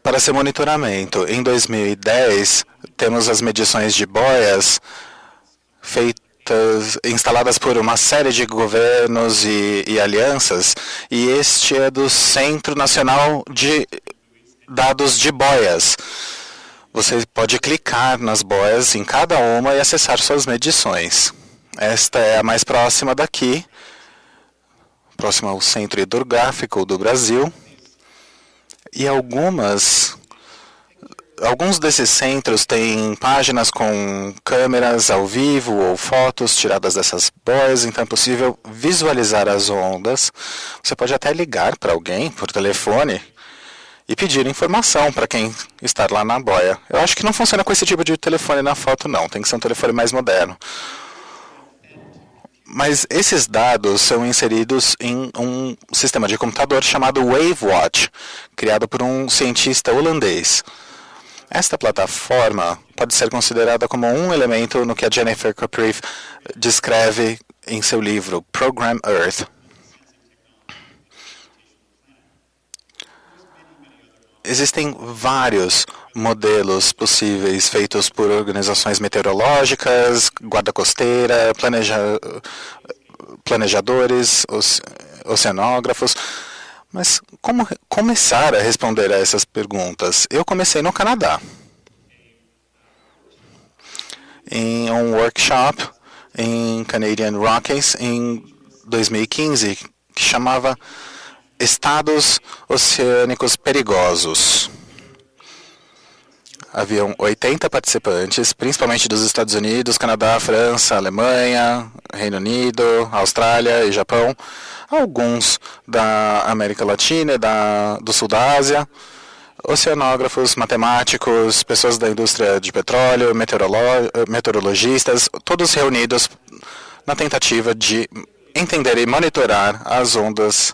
H: para seu monitoramento. Em 2010, temos as medições de boias instaladas por uma série de governos e alianças, e este é do Centro Nacional de Dados de Boias. Você pode clicar nas boias em cada uma e acessar suas medições. Esta é a mais próxima daqui, próxima ao Centro Hidrográfico do Brasil. E alguns desses centros têm páginas com câmeras ao vivo ou fotos tiradas dessas boias, então é possível visualizar as ondas. Você pode até ligar para alguém por telefone e pedir informação para quem está lá na boia. Eu acho que não funciona com esse tipo de telefone na foto, não. Tem que ser um telefone mais moderno. Mas esses dados são inseridos em um sistema de computador chamado WaveWatch, criado por um cientista holandês. Esta plataforma pode ser considerada como um elemento no que a Jennifer Caprief descreve em seu livro Program Earth. Existem vários modelos possíveis feitos por organizações meteorológicas, guarda costeira, planejadores, oceanógrafos. Mas como começar a responder a essas perguntas? Eu comecei no Canadá, em um workshop em Canadian Rockies em 2015, que chamava Estados Oceânicos Perigosos. Haviam 80 participantes, principalmente dos Estados Unidos, Canadá, França, Alemanha, Reino Unido, Austrália e Japão, alguns da América Latina e do Sul da Ásia, oceanógrafos, matemáticos, pessoas da indústria de petróleo, meteorologistas, todos reunidos na tentativa de entender e monitorar as ondas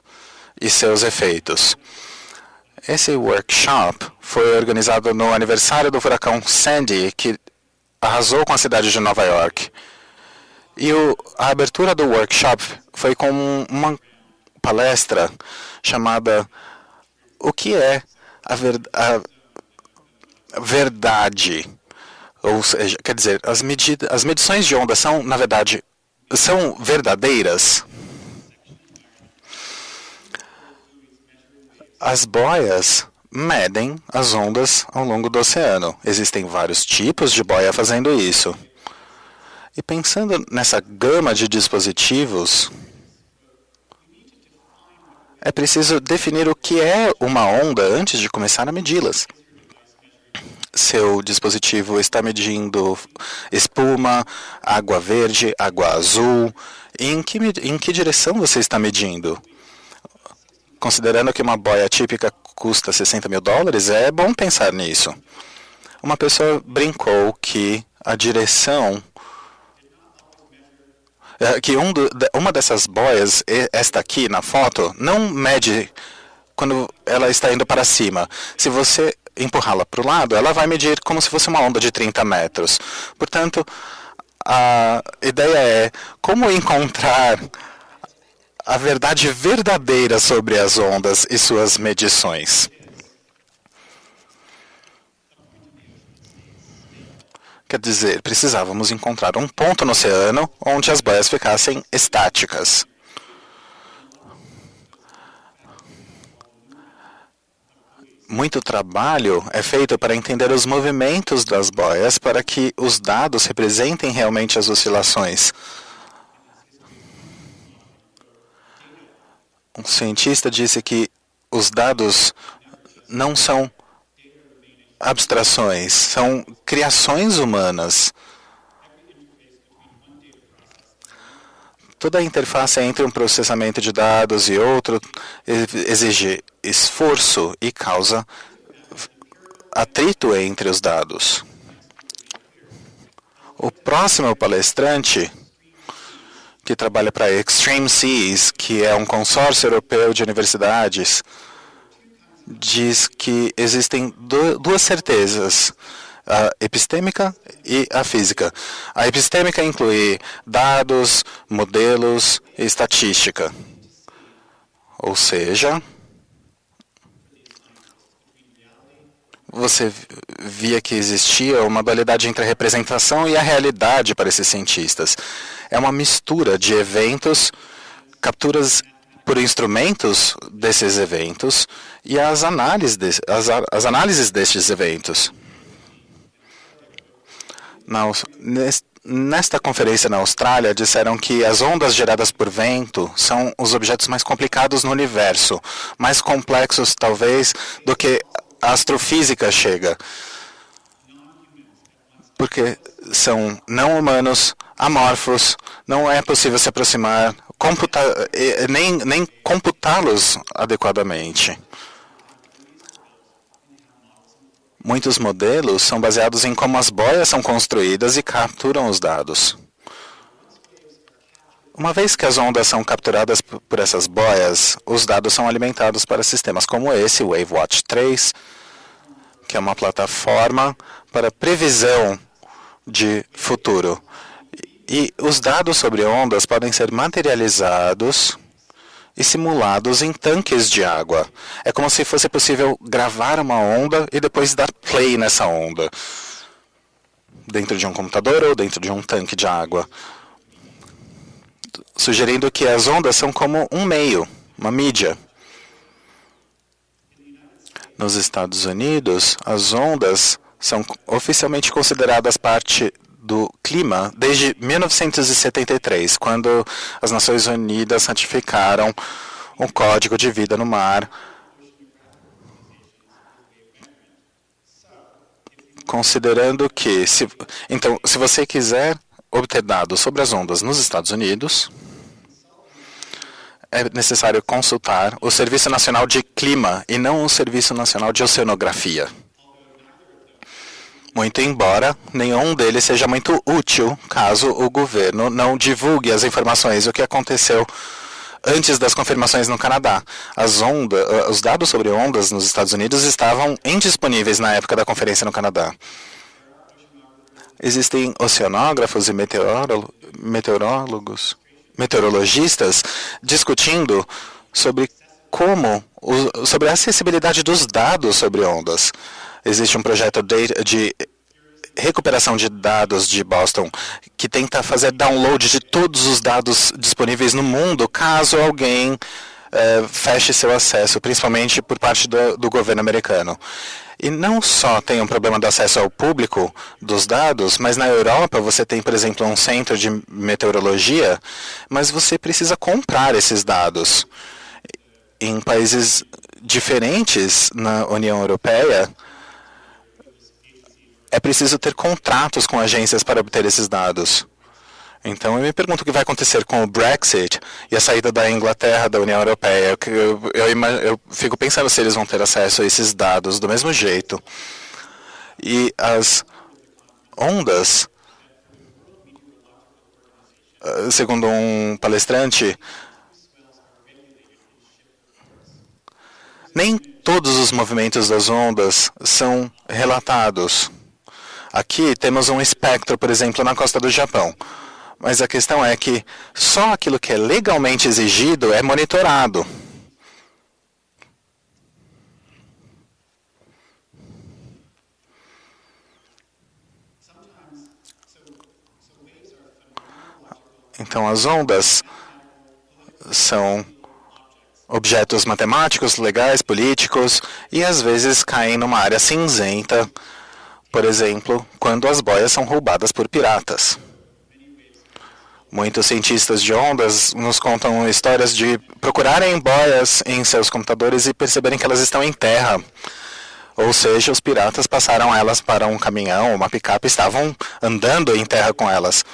H: e seus efeitos. Esse workshop foi organizado no aniversário do furacão Sandy, que arrasou com a cidade de Nova York. E a abertura do workshop foi com uma palestra chamada O que é a verdade? Ou seja, quer dizer, as medições de onda são, na verdade, são verdadeiras? As boias medem as ondas ao longo do oceano. Existem vários tipos de boia fazendo isso. E pensando nessa gama de dispositivos, é preciso definir o que é uma onda antes de começar a medi-las. Seu dispositivo está medindo espuma, água verde, água azul. Em que direção você está medindo? Considerando que uma boia típica custa $60 mil, é bom pensar nisso. Uma pessoa brincou que a direção... que uma dessas boias, esta aqui na foto, não mede quando ela está indo para cima. Se você empurrá-la para o lado, ela vai medir como se fosse uma onda de 30 metros. Portanto, a ideia é como encontrar a verdade verdadeira sobre as ondas e suas medições. Quer dizer, precisávamos encontrar um ponto no oceano onde as boias ficassem estáticas. Muito trabalho é feito para entender os movimentos das boias para que os dados representem realmente as oscilações. Um cientista disse que os dados não são abstrações, são criações humanas. Toda a interface entre um processamento de dados e outro exige esforço e causa atrito entre os dados. O próximo palestrante, que trabalha para Extreme Seas, que é um consórcio europeu de universidades, diz que existem duas certezas, a epistêmica e a física. A epistêmica inclui dados, modelos e estatística. Ou seja, você via que existia uma dualidade entre a representação e a realidade para esses cientistas. É uma mistura de eventos, capturas por instrumentos desses eventos e as análises destes eventos. Nesta conferência na Austrália, disseram que as ondas geradas por vento são os objetos mais complicados no universo, mais complexos, talvez, do que a astrofísica chega, porque são não humanos, amorfos, não é possível se aproximar, nem computá-los adequadamente. Muitos modelos são baseados em como as boias são construídas e capturam os dados. Uma vez que as ondas são capturadas por essas boias, os dados são alimentados para sistemas como esse, o WaveWatch 3, que é uma plataforma para previsão de futuro. E os dados sobre ondas podem ser materializados e simulados em tanques de água. É como se fosse possível gravar uma onda e depois dar play nessa onda, dentro de um computador ou dentro de um tanque de água, sugerindo que as ondas são como um meio, uma mídia. Nos Estados Unidos, as ondas são oficialmente consideradas parte do clima desde 1973, quando as Nações Unidas ratificaram um Código de Vida no Mar, considerando que, se você quiser obter dados sobre as ondas nos Estados Unidos, é necessário consultar o Serviço Nacional de Clima e não o Serviço Nacional de Oceanografia. Muito embora nenhum deles seja muito útil caso o governo não divulgue as informações, o que aconteceu antes das confirmações no Canadá. Os dados sobre ondas nos Estados Unidos estavam indisponíveis na época da conferência no Canadá. Existem oceanógrafos e meteorologistas discutindo sobre sobre a acessibilidade dos dados sobre ondas. Existe um projeto de recuperação de dados de Boston que tenta fazer download de todos os dados disponíveis no mundo, caso alguém feche seu acesso, principalmente por parte do governo americano. E não só tem um problema do acesso ao público dos dados, mas na Europa você tem, por exemplo, um centro de meteorologia, mas você precisa comprar esses dados. Em países diferentes na União Europeia, é preciso ter contratos com agências para obter esses dados. Então, eu me pergunto o que vai acontecer com o Brexit e a saída da Inglaterra da União Europeia. Eu fico pensando se eles vão ter acesso a esses dados do mesmo jeito. E as ondas, segundo um palestrante, nem todos os movimentos das ondas são relatados. Aqui temos um espectro, por exemplo, na costa do Japão. Mas a questão é que só aquilo que é legalmente exigido é monitorado. Então, as ondas são objetos matemáticos, legais, políticos, e às vezes caem numa área cinzenta, por exemplo, quando as boias são roubadas por piratas. Muitos cientistas de ondas nos contam histórias de procurarem boias em seus computadores e perceberem que elas estão em terra. Ou seja, os piratas passaram elas para um caminhão, uma picape, e estavam andando em terra com elas.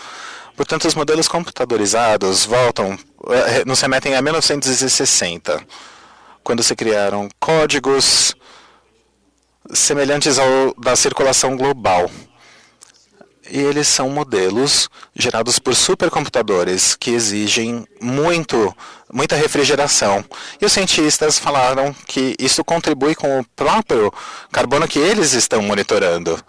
H: Portanto, os modelos computadorizados nos remetem a 1960, quando se criaram códigos semelhantes ao da circulação global. E eles são modelos gerados por supercomputadores que exigem muita refrigeração. E os cientistas falaram que isso contribui com o próprio carbono que eles estão monitorando.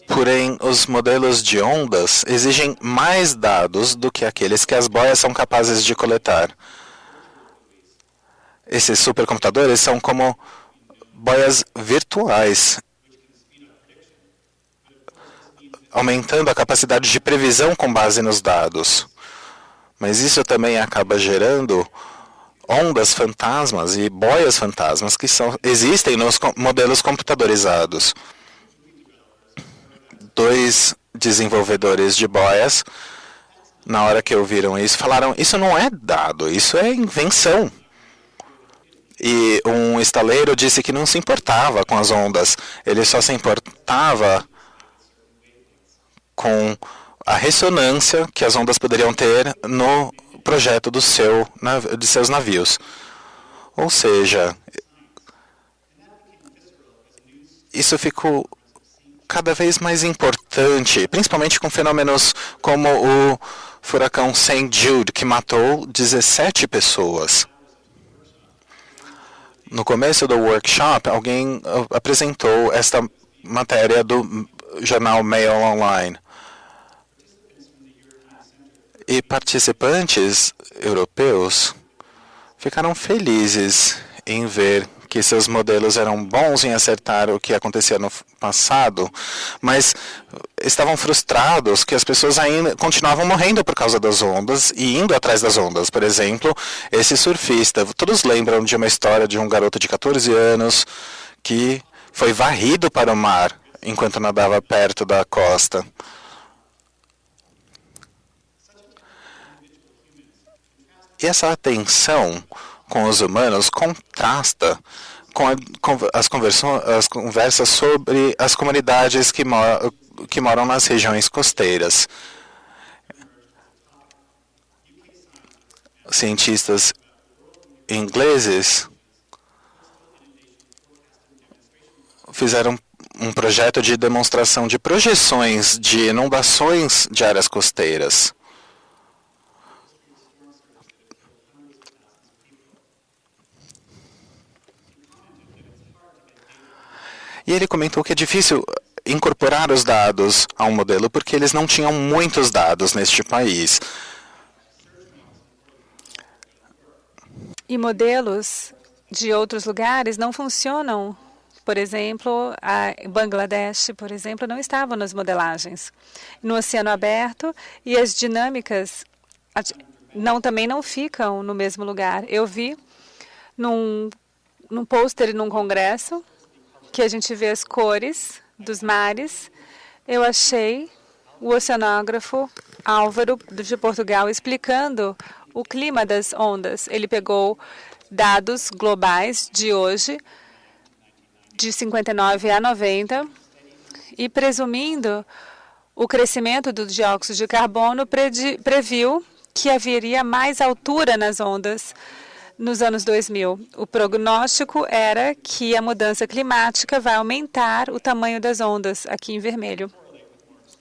H: Porém, os modelos de ondas exigem mais dados do que aqueles que as boias são capazes de coletar. Esses supercomputadores são como boias virtuais, aumentando a capacidade de previsão com base nos dados. Mas isso também acaba gerando ondas fantasmas e boias fantasmas que existem nos modelos computadorizados. 2 desenvolvedores de boias, na hora que ouviram isso, falaram: isso não é dado, isso é invenção. E um estaleiro disse que não se importava com as ondas, ele só se importava com a ressonância que as ondas poderiam ter no projeto de seus navios. Ou seja, isso ficou cada vez mais importante, principalmente com fenômenos como o furacão St. Jude, que matou 17 pessoas. No começo do workshop, alguém apresentou esta matéria do jornal Mail Online. E participantes europeus ficaram felizes em ver que seus modelos eram bons em acertar o que acontecia no passado, mas estavam frustrados que as pessoas ainda continuavam morrendo por causa das ondas e indo atrás das ondas. Por exemplo, esse surfista, todos lembram de uma história de um garoto de 14 anos que foi varrido para o mar enquanto nadava perto da costa. E essa atenção com os humanos contrasta com as conversas sobre as comunidades que moram nas regiões costeiras. Cientistas ingleses fizeram um projeto de demonstração de projeções de inundações de áreas costeiras. E ele comentou que é difícil incorporar os dados a um modelo porque eles não tinham muitos dados neste país.
G: E modelos de outros lugares não funcionam. Por exemplo, Bangladesh, por exemplo, não estava nas modelagens. No Oceano Aberto, e as dinâmicas também não ficam no mesmo lugar. Eu vi num pôster num congresso que a gente vê as cores dos mares. Eu achei o oceanógrafo Álvaro de Portugal explicando o clima das ondas. Ele pegou dados globais de hoje, de 59 a 90, e presumindo o crescimento do dióxido de carbono, previu que haveria mais altura nas ondas nos anos 2000. O prognóstico era que a mudança climática vai aumentar o tamanho das ondas, aqui em vermelho,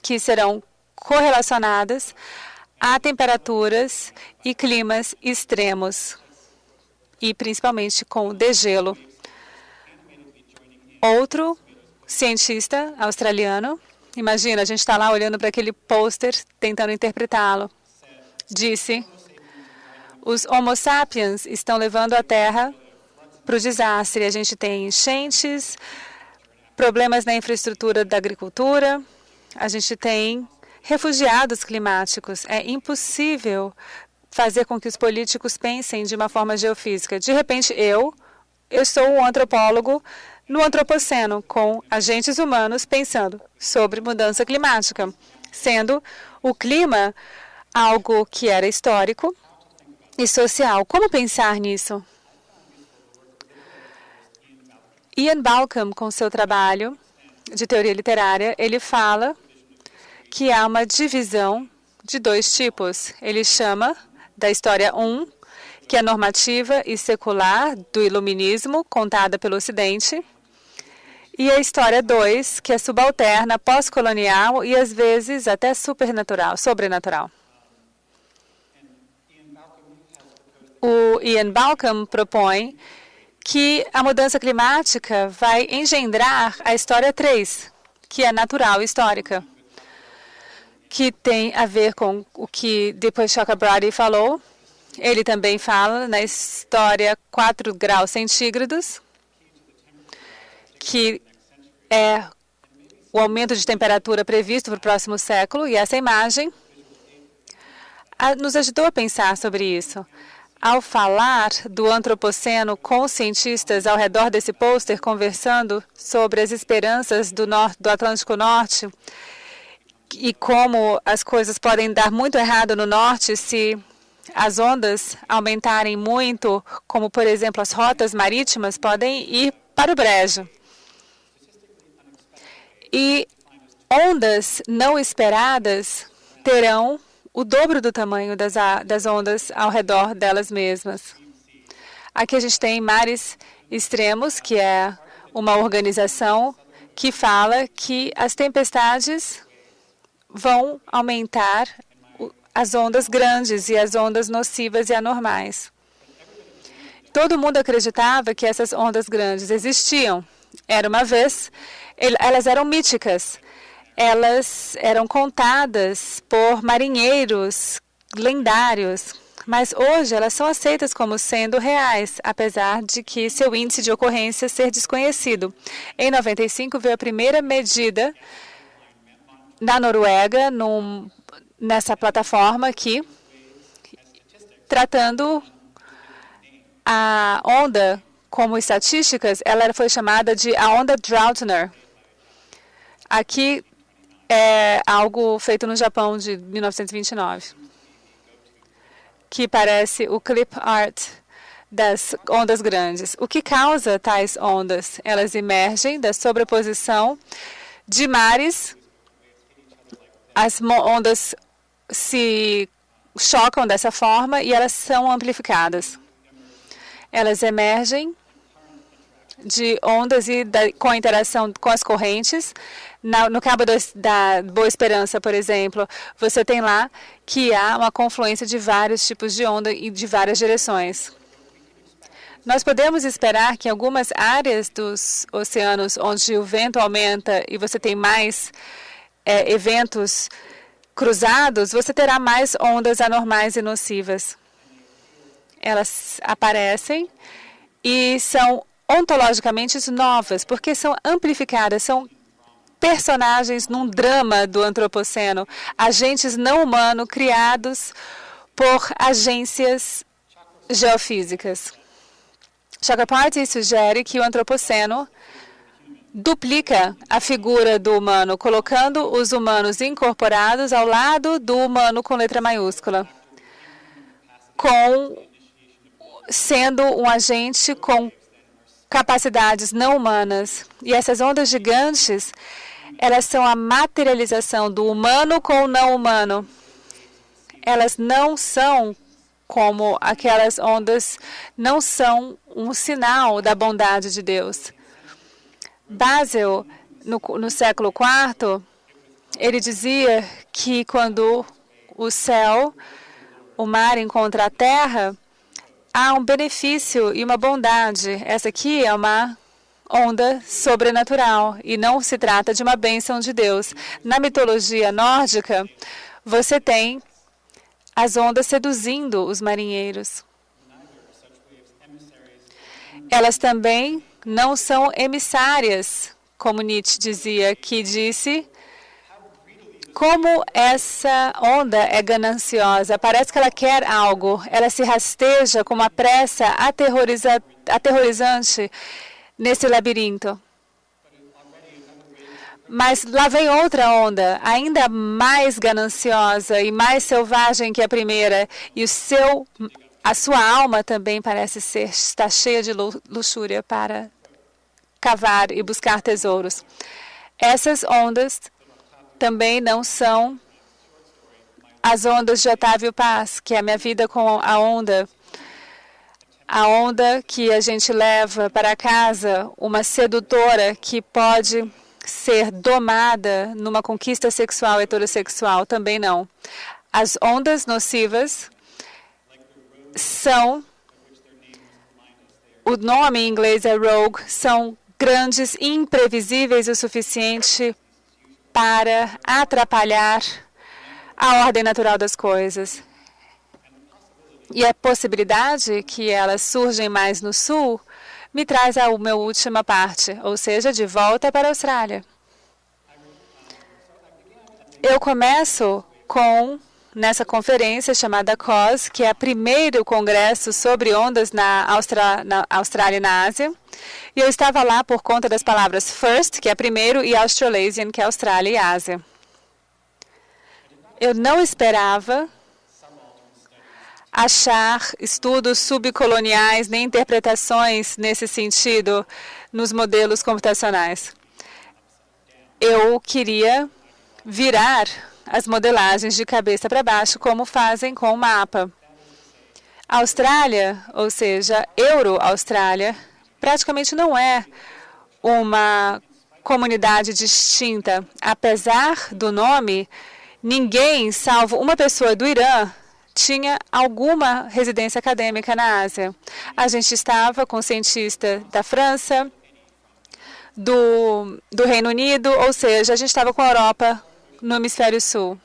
G: que serão correlacionadas a temperaturas e climas extremos, e principalmente com o degelo. Outro cientista australiano, imagina, a gente está lá olhando para aquele pôster, tentando interpretá-lo, disse: os Homo sapiens estão levando a Terra para o desastre. A gente tem enchentes, problemas na infraestrutura da agricultura, a gente tem refugiados climáticos. É impossível fazer com que os políticos pensem de uma forma geofísica. De repente, eu sou um antropólogo no antropoceno, com agentes humanos pensando sobre mudança climática, sendo o clima algo que era histórico e social. Como pensar nisso? Ian Balcom, com seu trabalho de teoria literária, ele fala que há uma divisão de dois tipos. Ele chama da história 1, que é normativa e secular, do iluminismo, contada pelo Ocidente, e a história 2, que é subalterna, pós-colonial e, às vezes, até sobrenatural. O Ian Balcom propõe que a mudança climática vai engendrar a história 3, que é natural e histórica, que tem a ver com o que depois Chakrabarty falou. Ele também fala na história 4 graus centígrados, que é o aumento de temperatura previsto para o próximo século, e essa imagem nos ajudou a pensar sobre isso. Ao falar do antropoceno com cientistas ao redor desse pôster, conversando sobre as esperanças do Atlântico Norte e como as coisas podem dar muito errado no norte se as ondas aumentarem muito, como, por exemplo, as rotas marítimas podem ir para o brejo. E ondas não esperadas terão o dobro do tamanho das ondas ao redor delas mesmas. Aqui a gente tem Mares Extremos, que é uma organização que fala que as tempestades vão aumentar as ondas grandes e as ondas nocivas e anormais. Todo mundo acreditava que essas ondas grandes existiam. Era uma vez, elas eram míticas. Elas eram contadas por marinheiros lendários, mas hoje elas são aceitas como sendo reais, apesar de que seu índice de ocorrência ser desconhecido. Em 95 veio a primeira medida na Noruega, nessa plataforma aqui, tratando a onda como estatísticas, ela foi chamada de a onda Drautner. Aqui é algo feito no Japão de 1929, que parece o clip art das ondas grandes. O que causa tais ondas? Elas emergem da sobreposição de mares. As ondas se chocam dessa forma e elas são amplificadas. Elas emergem de ondas e com a interação com as correntes. No Cabo da Boa Esperança, por exemplo, você tem lá que há uma confluência de vários tipos de onda e de várias direções. Nós podemos esperar que em algumas áreas dos oceanos onde o vento aumenta e você tem mais eventos cruzados, você terá mais ondas anormais e nocivas. Elas aparecem e são ontologicamente novas, porque são amplificadas, são personagens num drama do antropoceno, agentes não humanos criados por agências geofísicas. Chakrabarty sugere que o antropoceno duplica a figura do humano, colocando os humanos incorporados ao lado do humano com letra maiúscula, sendo um agente com capacidades não humanas. E essas ondas gigantes, elas são a materialização do humano com o não humano. Elas não são como aquelas ondas, não são um sinal da bondade de Deus. Basel, no século IV, ele dizia que quando o céu, o mar encontra a terra, há um benefício e uma bondade. Essa aqui é uma onda sobrenatural e não se trata de uma bênção de Deus. Na mitologia nórdica, você tem as ondas seduzindo os marinheiros. Elas também não são emissárias, como Nietzsche dizia, que disse como essa onda é gananciosa. Parece que ela quer algo. Ela se rasteja com uma pressa aterrorizante nesse labirinto. Mas lá vem outra onda, ainda mais gananciosa e mais selvagem que a primeira. E a sua alma também parece estar cheia de luxúria para cavar e buscar tesouros. Essas ondas também não são as ondas de Otávio Paz, que é a minha vida com a onda. A onda que a gente leva para casa, uma sedutora que pode ser domada numa conquista sexual heterossexual, também não. As ondas nocivas são, o nome em inglês é rogue, são grandes, imprevisíveis o suficiente para atrapalhar a ordem natural das coisas. E a possibilidade que elas surgem mais no sul me traz a minha última parte, ou seja, de volta para a Austrália. Eu começo nessa conferência chamada COS, que é o primeiro congresso sobre ondas na Austrália e na Ásia. E eu estava lá por conta das palavras FIRST, que é primeiro, e Australasian, que é Austrália e Ásia. Eu não esperava achar estudos subcoloniais nem interpretações nesse sentido nos modelos computacionais. Eu queria virar as modelagens de cabeça para baixo, como fazem com o mapa. A Austrália, ou seja, Euro-Austrália, praticamente não é uma comunidade distinta. Apesar do nome, ninguém, salvo uma pessoa do Irã, tinha alguma residência acadêmica na Ásia. A gente estava com cientista da França, do Reino Unido, ou seja, a gente estava com a Europa no hemisfério sul.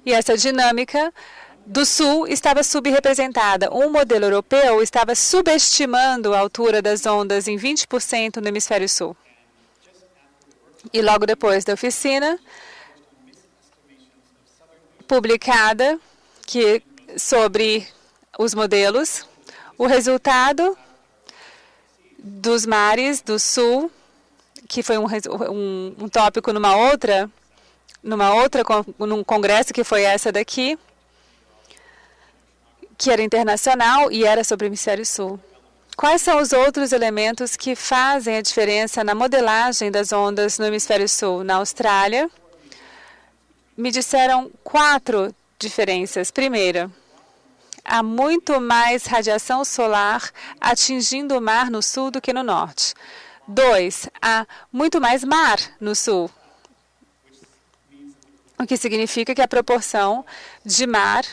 G: E essa dinâmica do Sul estava subrepresentada. Um modelo europeu estava subestimando a altura das ondas em 20% no hemisfério Sul. E logo depois da oficina, publicada sobre os modelos, o resultado dos mares do Sul, que foi um tópico num congresso que foi essa daqui, que era internacional e era sobre o hemisfério Sul. Quais são os outros elementos que fazem a diferença na modelagem das ondas no hemisfério Sul? Na Austrália, me disseram 4 diferenças. Primeira, há muito mais radiação solar atingindo o mar no sul do que no norte. 2, há muito mais mar no sul, o que significa que a proporção de mar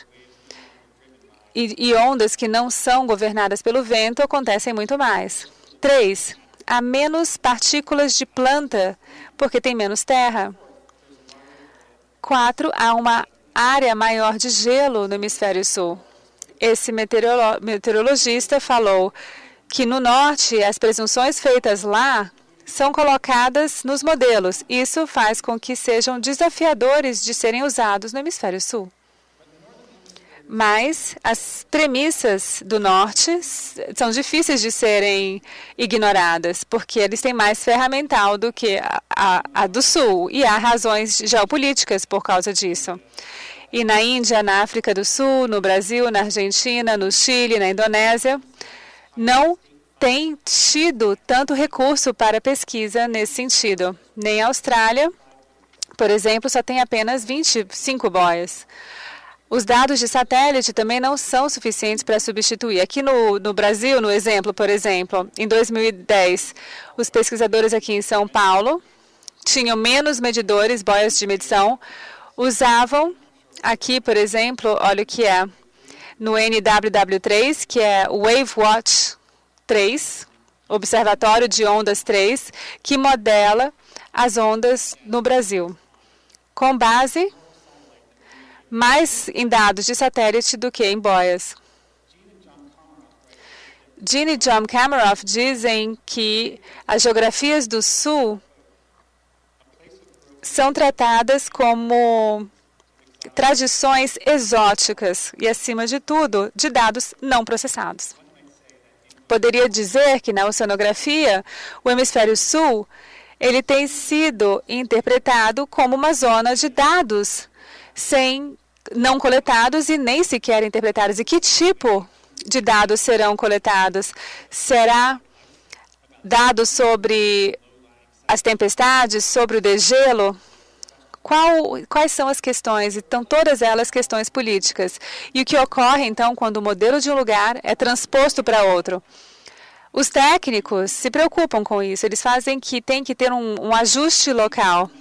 G: e ondas que não são governadas pelo vento acontecem muito mais. 3, há menos partículas de planta, porque tem menos terra. 4, há uma área maior de gelo no hemisfério sul. Esse meteorologista falou que no norte as presunções feitas lá são colocadas nos modelos. Isso faz com que sejam desafiadores de serem usados no hemisfério sul. Mas as premissas do norte são difíceis de serem ignoradas, porque eles têm mais ferramental do que a do sul, e há razões geopolíticas por causa disso. E na Índia, na África do Sul, no Brasil, na Argentina, no Chile, na Indonésia, não tem tido tanto recurso para pesquisa nesse sentido. Nem a Austrália, por exemplo, só tem apenas 25 boias. Os dados de satélite também não são suficientes para substituir. Aqui no Brasil, no exemplo, por exemplo, em 2010, os pesquisadores aqui em São Paulo tinham menos medidores, boias de medição, usavam aqui, por exemplo, olha o que é, no NWW3, que é o WaveWatch 3, Observatório de Ondas 3, que modela as ondas no Brasil, com base mais em dados de satélite do que em boias. Jean e John Kameroff dizem que as geografias do Sul são tratadas como tradições exóticas e, acima de tudo, de dados não processados. Poderia dizer que na oceanografia, o hemisfério sul, ele tem sido interpretado como uma zona de dados não coletados e nem sequer interpretados. E que tipo de dados serão coletados? Será dados sobre as tempestades, sobre o degelo? Quais são as questões? Então, todas elas questões políticas. E o que ocorre, então, quando o modelo de um lugar é transposto para outro? Os técnicos se preocupam com isso. Eles fazem que tem que ter um ajuste local.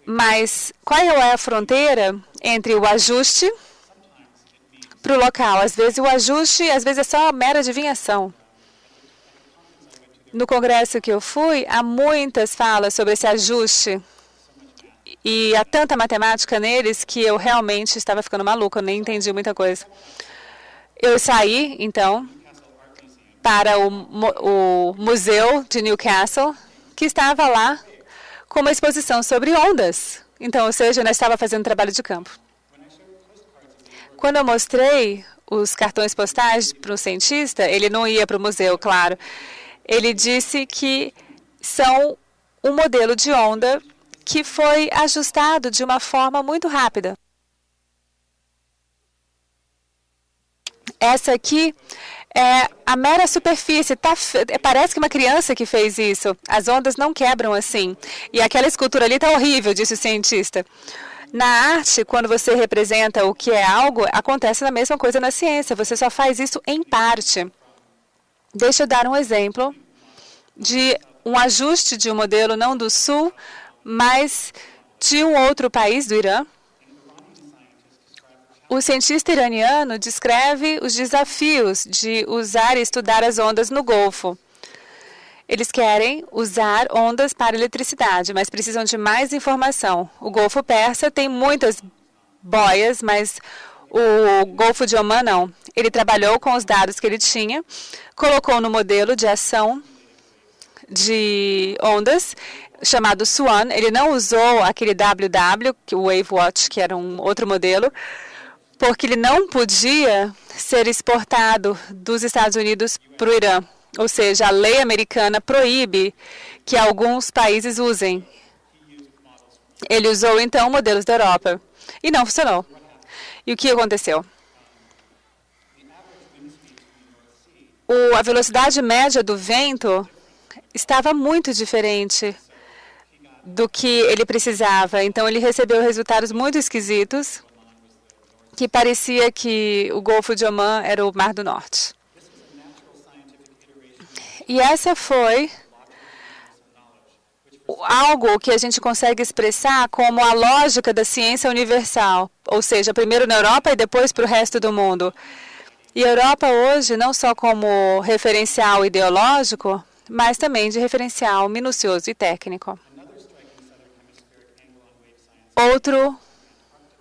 G: Mas qual é a fronteira entre o ajuste para o local? Às vezes o ajuste, às vezes é só mera adivinhação. No congresso que eu fui, há muitas falas sobre esse ajuste. E há tanta matemática neles que eu realmente estava ficando maluca, eu nem entendi muita coisa. Eu saí, então, para o Museu de Newcastle, que estava lá com uma exposição sobre ondas. Então, ou seja, eu estava fazendo trabalho de campo. Quando eu mostrei os cartões postais para o cientista, ele não ia para o museu, claro. Ele disse que são um modelo de onda que foi ajustado de uma forma muito rápida. Essa aqui é a mera superfície. Parece que uma criança que fez isso. As ondas não quebram assim. E aquela escultura ali está horrível, disse o cientista. Na arte, quando você representa o que é algo, acontece a mesma coisa na ciência. Você só faz isso em parte. Deixa eu dar um exemplo de um ajuste de um modelo não do Sul, mas de um outro país, do Irã. O cientista iraniano descreve os desafios de usar e estudar as ondas no Golfo. Eles querem usar ondas para eletricidade, mas precisam de mais informação. O Golfo Persa tem muitas boias, mas O Golfo de Oman, não. Ele trabalhou com os dados que ele tinha, colocou no modelo de ação de ondas, chamado SWAN. Ele não usou aquele WW, o WaveWatch, que era um outro modelo, porque ele não podia ser exportado dos Estados Unidos para o Irã. Ou seja, a lei americana proíbe que alguns países usem. Ele usou, então, modelos da Europa. E não funcionou. E o que aconteceu? A velocidade média do vento estava muito diferente do que ele precisava. Então, ele recebeu resultados muito esquisitos, que parecia que o Golfo de Oman era o Mar do Norte. E essa foi algo que a gente consegue expressar como a lógica da ciência universal, ou seja, primeiro na Europa e depois para o resto do mundo. E a Europa hoje, não só como referencial ideológico, mas também de referencial minucioso e técnico. Outro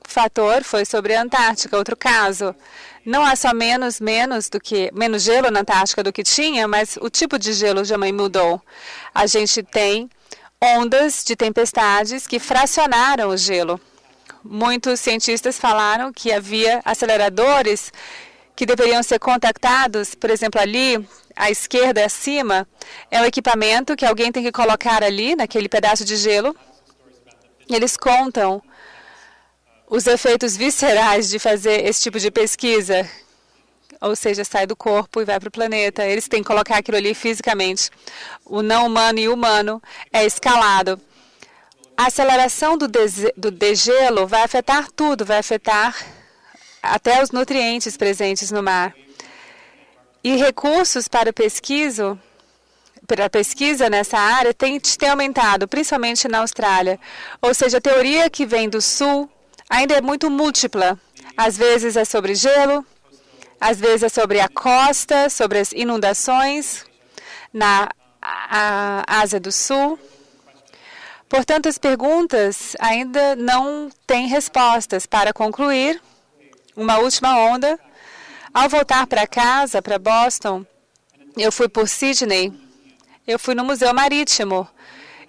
G: fator foi sobre a Antártica, outro caso. Não há só menos gelo na Antártica do que tinha, mas o tipo de gelo também mudou. A gente tem ondas de tempestades que fracionaram o gelo. Muitos cientistas falaram que havia aceleradores que deveriam ser contactados, por exemplo, ali, à esquerda, acima, é um equipamento que alguém tem que colocar ali, naquele pedaço de gelo. E eles contam os efeitos viscerais de fazer esse tipo de pesquisa, ou seja, sai do corpo e vai para o planeta. Eles têm que colocar aquilo ali fisicamente. O não humano e o humano é escalado. A aceleração do degelo vai afetar tudo, vai afetar até os nutrientes presentes no mar. E recursos para pesquisa nessa área tem aumentado, principalmente na Austrália. Ou seja, a teoria que vem do sul ainda é muito múltipla. Às vezes é sobre gelo, às vezes é sobre a costa, sobre as inundações na Ásia do Sul. Portanto, as perguntas ainda não têm respostas. Para concluir, uma última onda. Ao voltar para casa, para Boston, eu fui por Sydney, eu fui no Museu Marítimo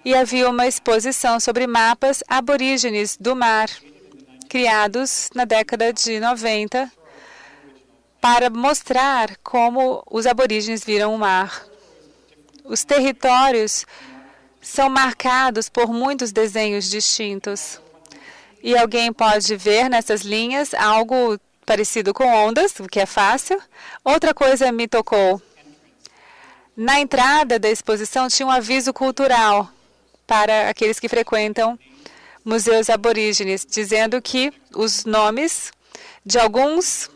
G: e havia uma exposição sobre mapas aborígenes do mar, criados na década de 90, para mostrar como os aborígenes viram o mar. Os territórios são marcados por muitos desenhos distintos. E alguém pode ver nessas linhas algo parecido com ondas, o que é fácil. Outra coisa me tocou. Na entrada da exposição tinha um aviso cultural para aqueles que frequentam museus aborígenes, dizendo que os nomes de alguns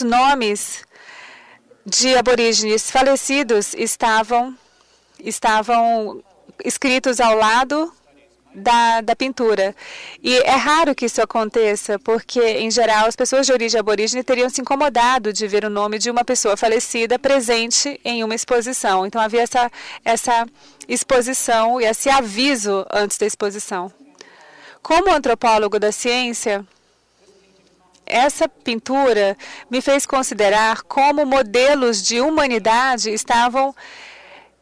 G: nomes de aborígenes falecidos estavam escritos ao lado da pintura. E é raro que isso aconteça, porque, em geral, as pessoas de origem aborígene teriam se incomodado de ver o nome de uma pessoa falecida presente em uma exposição. Então, havia essa exposição e esse aviso antes da exposição. Como antropólogo da ciência, essa pintura me fez considerar como modelos de humanidade estavam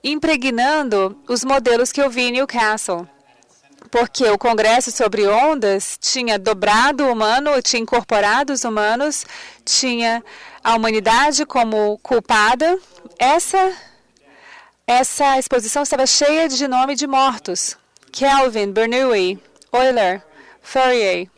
G: impregnando os modelos que eu vi em Newcastle. Porque o Congresso sobre Ondas tinha dobrado o humano, tinha incorporado os humanos, tinha a humanidade como culpada. Essa exposição estava cheia de nome de mortos. Kelvin, Bernoulli, Euler, Fourier.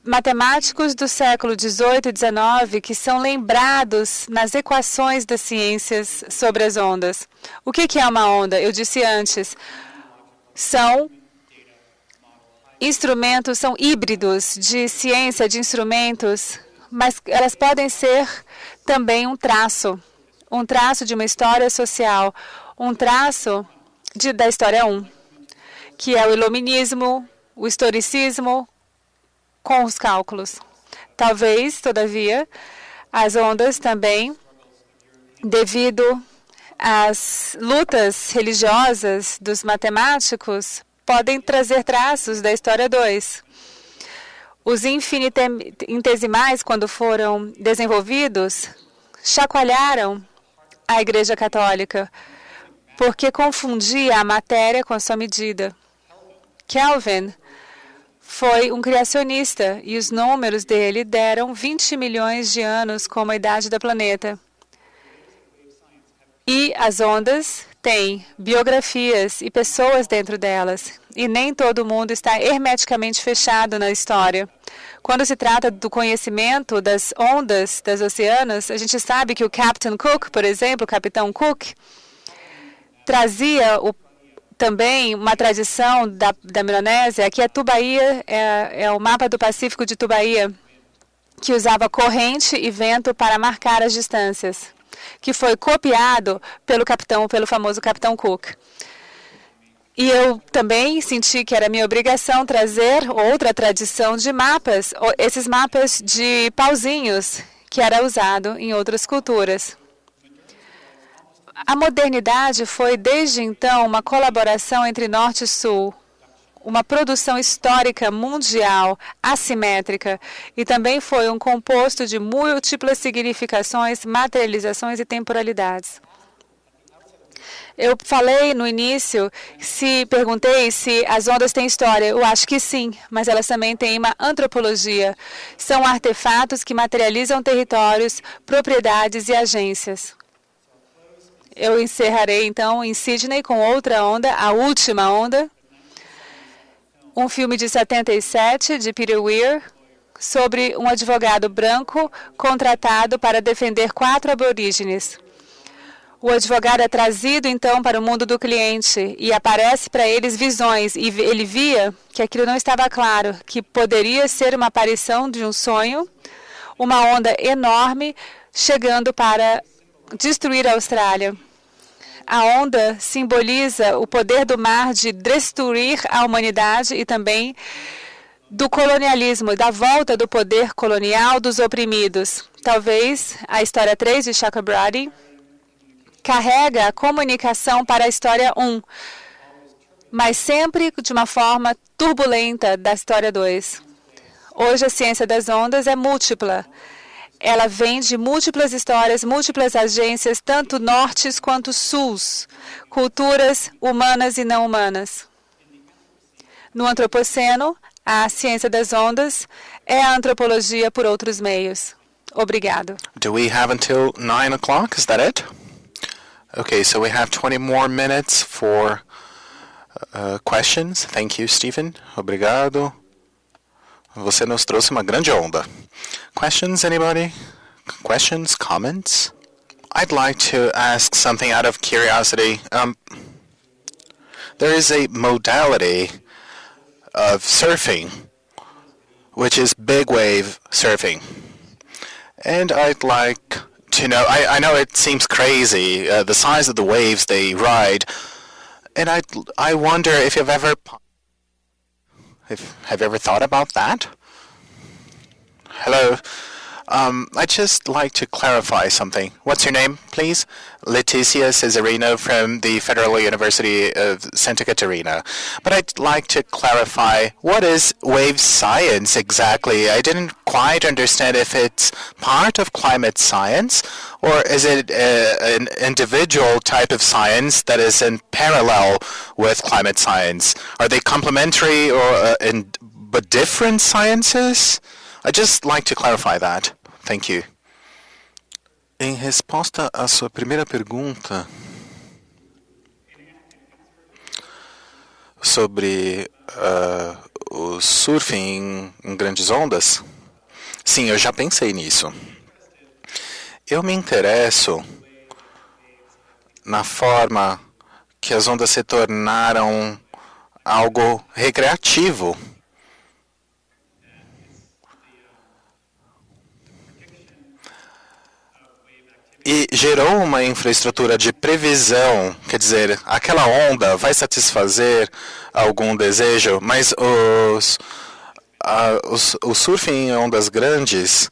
G: Matemáticos do século XVIII e XIX que são lembrados nas equações das ciências sobre as ondas. O que é uma onda? Eu disse antes, são instrumentos, são híbridos de ciência, de instrumentos, mas elas podem ser também um traço de uma história social, um traço da história 1, que é o iluminismo, o historicismo, com os cálculos. Talvez, todavia, as ondas também, devido às lutas religiosas dos matemáticos, podem trazer traços da história 2. Os infinitesimais, quando foram desenvolvidos, chacoalharam a Igreja Católica, porque confundia a matéria com a sua medida. Kelvin foi um criacionista e os números dele deram 20 milhões de anos como a idade do planeta. E as ondas têm biografias e pessoas dentro delas. E nem todo mundo está hermeticamente fechado na história. Quando se trata do conhecimento das ondas dos oceanos, a gente sabe que o Captain Cook, por exemplo, o Capitão Cook, trazia também uma tradição da Melanésia, que a Tubaía é o mapa do Pacífico de Tubaía, que usava corrente e vento para marcar as distâncias, que foi copiado pelo famoso Capitão Cook. E eu também senti que era minha obrigação trazer outra tradição de mapas, esses mapas de pauzinhos, que era usado em outras culturas. A modernidade foi, desde então, uma colaboração entre Norte e Sul, uma produção histórica mundial, assimétrica, e também foi um composto de múltiplas significações, materializações e temporalidades. Eu falei no início, perguntei se as ondas têm história. Eu acho que sim, mas elas também têm uma antropologia. São artefatos que materializam territórios, propriedades e agências. Eu encerrarei, então, em Sydney com outra onda, a última onda. Um filme de 77, de Peter Weir, sobre um advogado branco contratado para defender 4 aborígenes. O advogado é trazido, então, para o mundo do cliente e aparece para eles visões. E ele via que aquilo não estava claro, que poderia ser uma aparição de um sonho, uma onda enorme chegando para destruir a Austrália. A onda simboliza o poder do mar de destruir a humanidade e também do colonialismo, da volta do poder colonial dos oprimidos. Talvez a história 3 de Chakrabarty carrega a comunicação para a história 1, mas sempre de uma forma turbulenta da história 2. Hoje a ciência das ondas é múltipla. Ela vem de múltiplas histórias, múltiplas agências, tanto nortes quanto sus, culturas humanas e não humanas. No antropoceno, a ciência das ondas é a antropologia por outros meios. Obrigado.
H: Do we have until 9 o'clock? Is that it? Okay, so we have 20 more minutes for questions. Thank you, Stephen. Obrigado. Você nos trouxe uma grande onda. Questions, anybody? Questions, comments? I'd like to ask something out of curiosity. There is a modality of surfing, which is big wave surfing. And I'd like to know, I know it seems crazy, the size of the waves they ride, and I wonder if you've ever, have you ever thought about that? Hello, I'd just like to clarify something. What's your name, please? Leticia Cesarino from the Federal University of Santa Catarina. But I'd like to clarify, what is wave science exactly? I didn't quite understand if it's part of climate science, or is it an individual type of science that is in parallel with climate science? Are they complementary or but different sciences? I'd just like to clarify that. Thank you. Em resposta à sua primeira pergunta sobre o surfing em grandes ondas, sim, eu já pensei nisso. Eu me interesso na forma que as ondas se tornaram algo recreativo. E gerou uma infraestrutura de previsão, quer dizer, aquela onda vai satisfazer algum desejo, mas o surfing em ondas grandes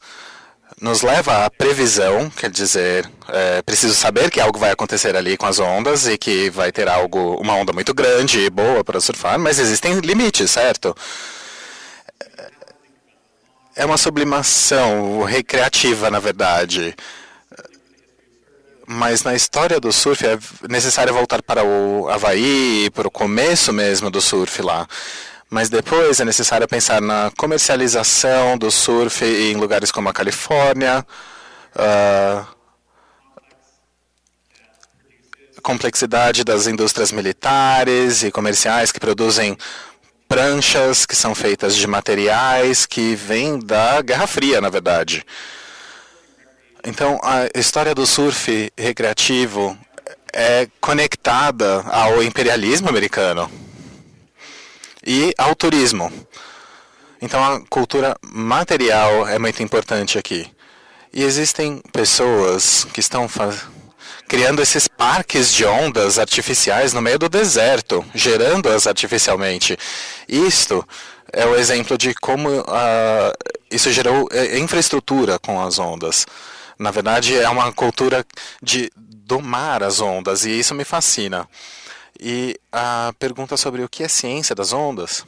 H: nos leva à previsão, quer dizer, preciso saber que algo vai acontecer ali com as ondas e que vai ter uma onda muito grande e boa para surfar, mas existem limites, certo? é uma sublimação recreativa, na verdade. Mas na história do surf é necessário voltar para o Havaí, para o começo mesmo do surf lá. Mas depois é necessário pensar na comercialização do surf em lugares como a Califórnia, complexidade das indústrias militares e comerciais que produzem pranchas que são feitas de materiais que vêm da Guerra Fria, na verdade. Então, a história do surf recreativo é conectada ao imperialismo americano e ao turismo. Então, a cultura material é muito importante aqui. E existem pessoas que estão criando esses parques de ondas artificiais no meio do deserto, gerando-as artificialmente. Isto é o exemplo de como isso gerou infraestrutura com as ondas. Na verdade, é uma cultura de domar as ondas, e isso me fascina. E a pergunta sobre o que é ciência das ondas,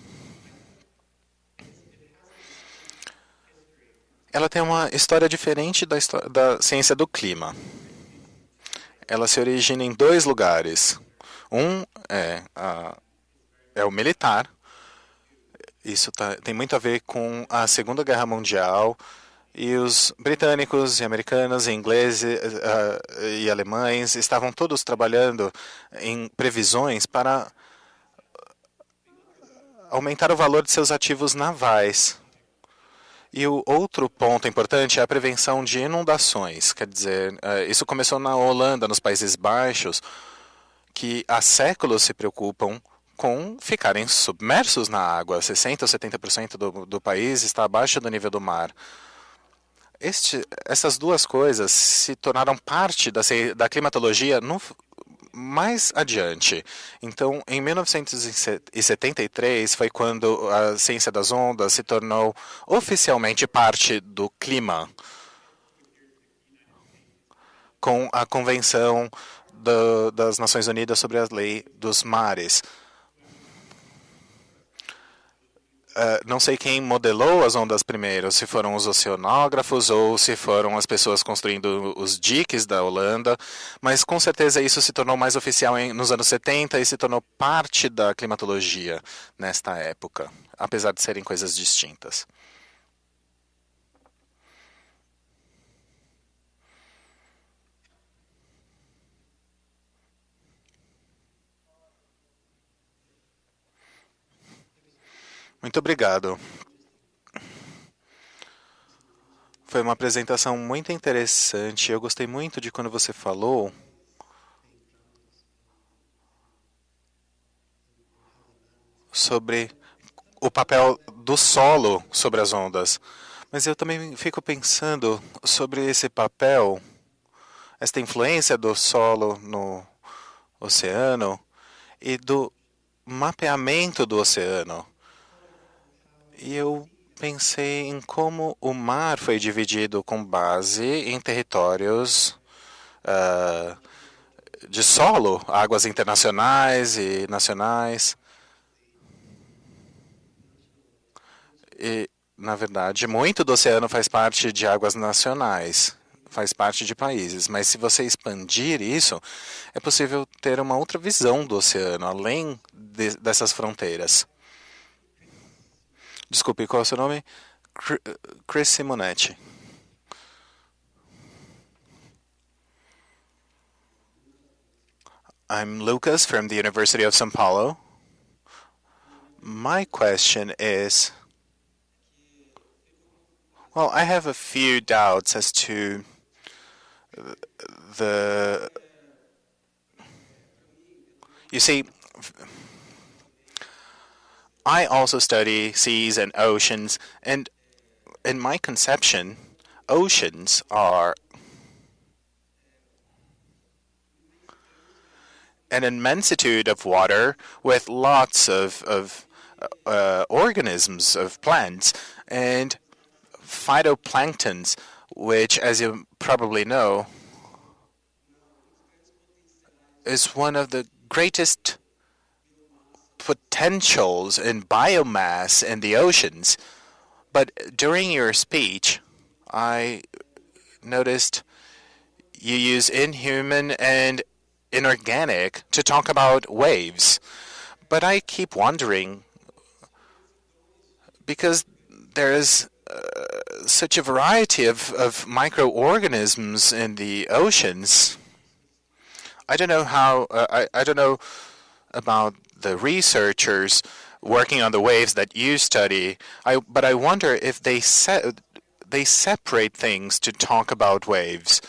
H: ela tem uma história diferente da ciência do clima. Ela se origina em 2 lugares. Um é o militar. Isso tem muito a ver com a Segunda Guerra Mundial. E os britânicos e americanos, e ingleses e alemães estavam todos trabalhando em previsões para aumentar o valor de seus ativos navais. E o outro ponto importante é a prevenção de inundações. Quer dizer, isso começou na Holanda, nos Países Baixos, que há séculos se preocupam com ficarem submersos na água. 60% ou 70% do país está abaixo do nível do mar. Essas 2 coisas se tornaram parte da climatologia mais adiante. Então, em 1973 foi quando a ciência das ondas se tornou oficialmente parte do clima, com a Convenção das Nações Unidas sobre a Lei dos Mares. Não sei quem modelou as ondas primeiro, se foram os oceanógrafos ou se foram as pessoas construindo os diques da Holanda, mas com certeza isso se tornou mais oficial nos anos 70 e se tornou parte da climatologia nesta época, apesar de serem coisas distintas. Muito obrigado. Foi uma apresentação muito interessante. Eu gostei muito de quando você falou sobre o papel do solo sobre as ondas. Mas eu também fico pensando sobre esse papel, esta influência do solo no oceano e do mapeamento do oceano. E eu pensei em como o mar foi dividido com base em territórios de solo, águas internacionais e nacionais. E, na verdade, muito do oceano faz parte de águas nacionais, faz parte de países. Mas se você expandir isso, é possível ter uma outra visão do oceano, além dessas fronteiras. Desculpe, qual é o seu nome? Chris Simonetti. I'm Lucas from the University of São Paulo. My question is, well, I have a few doubts as to you see, I also study seas and oceans, and in my conception, oceans are an immensitude of water with lots of organisms, of plants, and phytoplanktons, which, as you probably know, is one of the greatest potentials in biomass in the oceans. But during your speech, I noticed you use inhuman and inorganic to talk about waves. But I keep wondering, because there is such a variety of microorganisms in the oceans. I don't know how. I don't know about the researchers working on the waves that you study. But I wonder if they separate things to talk about waves.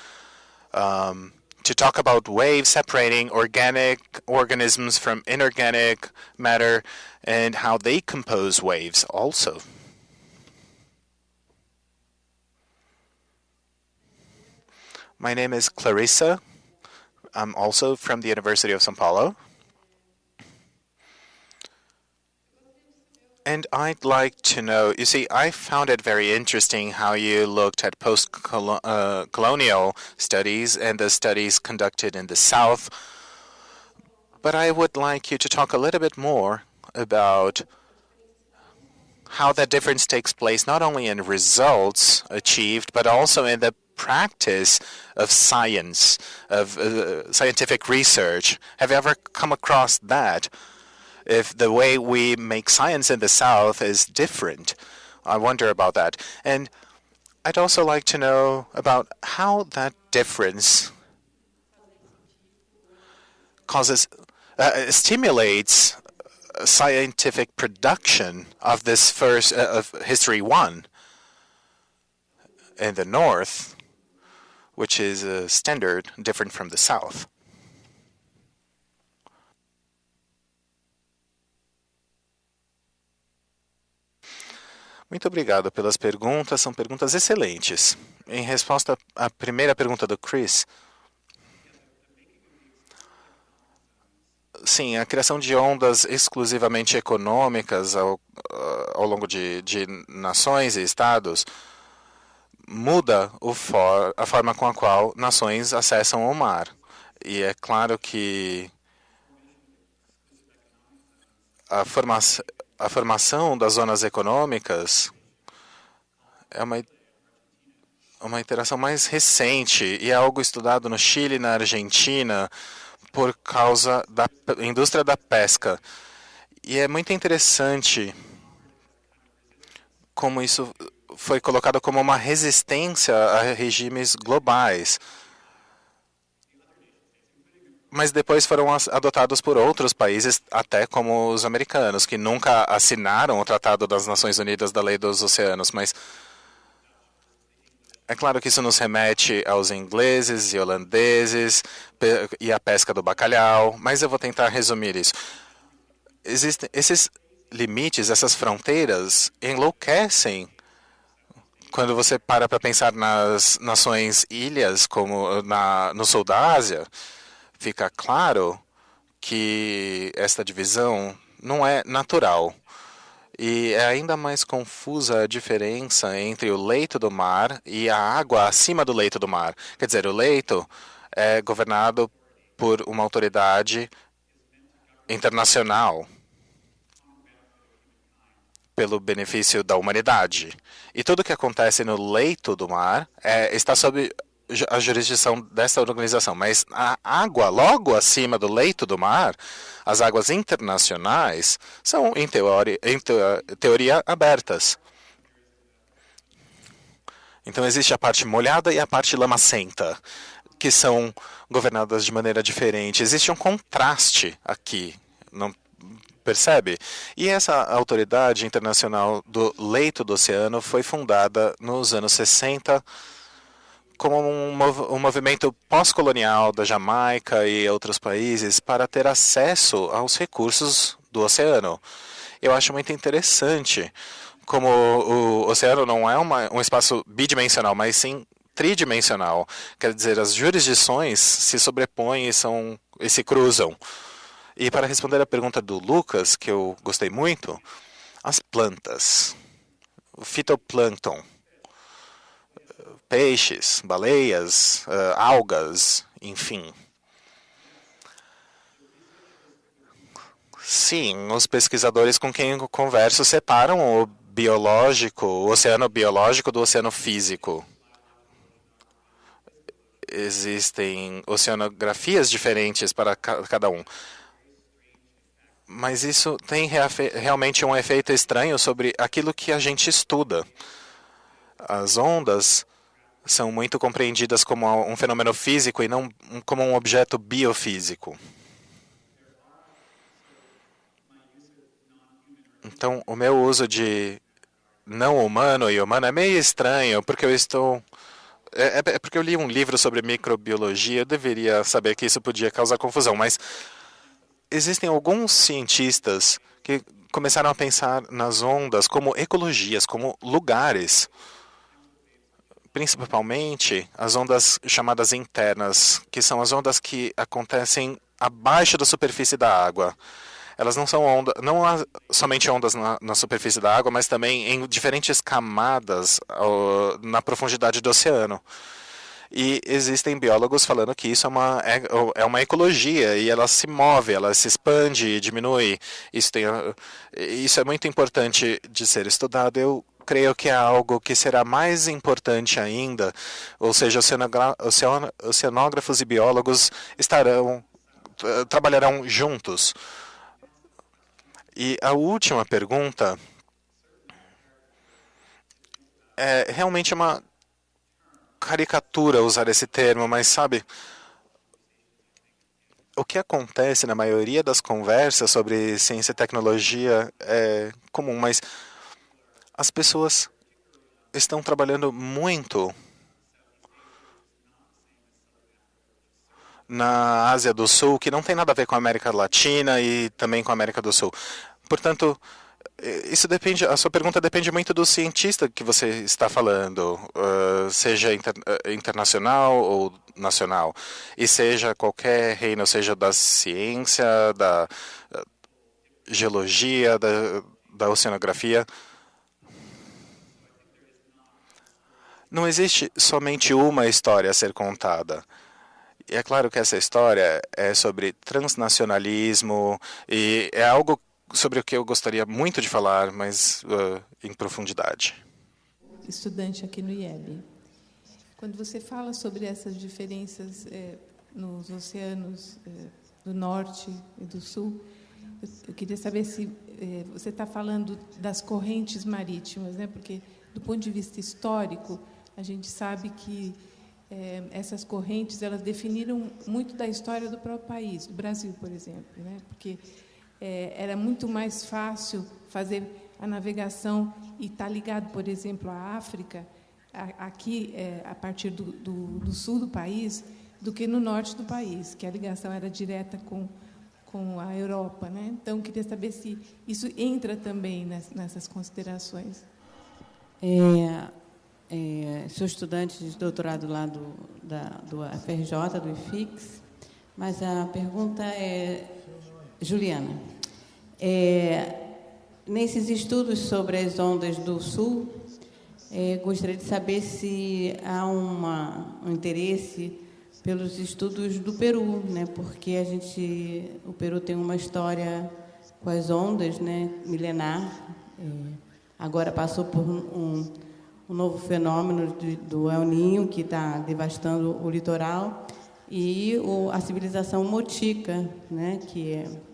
H: To talk about waves separating organic organisms from inorganic matter and how they compose waves also. My name is Clarissa. I'm also from the University of São Paulo. And I'd like to know, you see, I found it very interesting how you looked at post-colonial studies and the studies conducted in the South. But I would like you to talk a little bit more about how that difference takes place, not only in results achieved, but also in the practice of science, of scientific research. Have you ever come across that? If the way we make science in the South is different, I wonder about that. And I'd also like to know about how that difference stimulates scientific production of this first of History 1 in the North, which is a standard different from the South. Muito obrigado pelas perguntas, são perguntas excelentes. Em resposta à primeira pergunta do Chris, sim, a criação de ondas exclusivamente econômicas ao longo de nações e estados muda a forma com a qual nações acessam o mar. E é claro que a formação das zonas econômicas é uma interação mais recente e é algo estudado no Chile e na Argentina por causa da indústria da pesca. E é muito interessante como isso foi colocado como uma resistência a regimes globais. Mas depois foram adotados por outros países, até como os americanos, que nunca assinaram o Tratado das Nações Unidas da Lei dos Oceanos. Mas é claro que isso nos remete aos ingleses e holandeses e à pesca do bacalhau, mas eu vou tentar resumir isso. Existem esses limites, essas fronteiras enlouquecem quando você para pensar nas nações ilhas, como no sul da Ásia. Fica claro que esta divisão não é natural. E é ainda mais confusa a diferença entre o leito do mar e a água acima do leito do mar. Quer dizer, o leito é governado por uma autoridade internacional pelo benefício da humanidade. E tudo que acontece no leito do mar está sob a jurisdição dessa organização, mas a água logo acima do leito do mar, as águas internacionais, são, em teoria, abertas. Então existe a parte molhada e a parte lamacenta, que são governadas de maneira diferente. Existe um contraste aqui, não percebe? E essa autoridade internacional do leito do oceano foi fundada nos anos 60 como um movimento pós-colonial da Jamaica e outros países para ter acesso aos recursos do oceano. Eu acho muito interessante como o oceano não é um espaço bidimensional, mas sim tridimensional. Quer dizer, as jurisdições se sobrepõem e se cruzam. E para responder a pergunta do Lucas, que eu gostei muito, as plantas, o fitoplâncton, peixes, baleias, algas, enfim. Sim, os pesquisadores com quem eu converso separam o biológico, o oceano biológico do oceano físico. Existem oceanografias diferentes para cada um. Mas isso tem realmente um efeito estranho sobre aquilo que a gente estuda. As ondas são muito compreendidas como um fenômeno físico e não como um objeto biofísico. Então, o meu uso de não humano e humano é meio estranho, porque eu estou... É porque eu li um livro sobre microbiologia, eu deveria saber que isso podia causar confusão, mas existem alguns cientistas que começaram a pensar nas ondas como ecologias, como lugares. Principalmente as ondas chamadas internas, que são as ondas que acontecem abaixo da superfície da água. Elas não são ondas, não há somente ondas na superfície da água, mas também em diferentes camadas na profundidade do oceano. E existem biólogos falando que isso é uma ecologia e ela se move, ela se expande e diminui. Isso é muito importante de ser estudado. Eu creio que é algo que será mais importante ainda, ou seja, oceanógrafos e biólogos trabalharão juntos. E a última pergunta é realmente uma caricatura usar esse termo, mas sabe, o que acontece na maioria das conversas sobre ciência e tecnologia é comum, mas as pessoas estão trabalhando muito na Ásia do Sul, que não tem nada a ver com a América Latina e também com a América do Sul. Portanto, a sua pergunta depende muito do cientista que você está falando, seja internacional ou nacional, e seja qualquer reino, seja da ciência, da geologia, da oceanografia. Não existe somente uma história a ser contada. E é claro que essa história é sobre transnacionalismo e é algo sobre o que eu gostaria muito de falar, mas em profundidade.
I: Estudante aqui no IEB. Quando você fala sobre essas diferenças nos oceanos do norte e do sul, eu queria saber se você está falando das correntes marítimas, né? Porque, do ponto de vista histórico, a gente sabe que essas correntes elas definiram muito da história do próprio país, do Brasil, por exemplo, né? Porque era muito mais fácil fazer a navegação e estar ligado, por exemplo, à África, aqui a partir do sul do país, do que no norte do país, que a ligação era direta com a Europa, né? Então, eu queria saber se isso entra também nessas considerações.
J: Sou estudante de doutorado lá do FRJ, do IFIX, mas a pergunta é... Juliana, nesses estudos sobre as ondas do Sul, gostaria de saber se há um interesse pelos estudos do Peru, né? Porque o Peru tem uma história com as ondas, né, milenar. Agora passou por um novo fenômeno do El Niño, que está devastando o litoral, e a civilização mochica, né, que é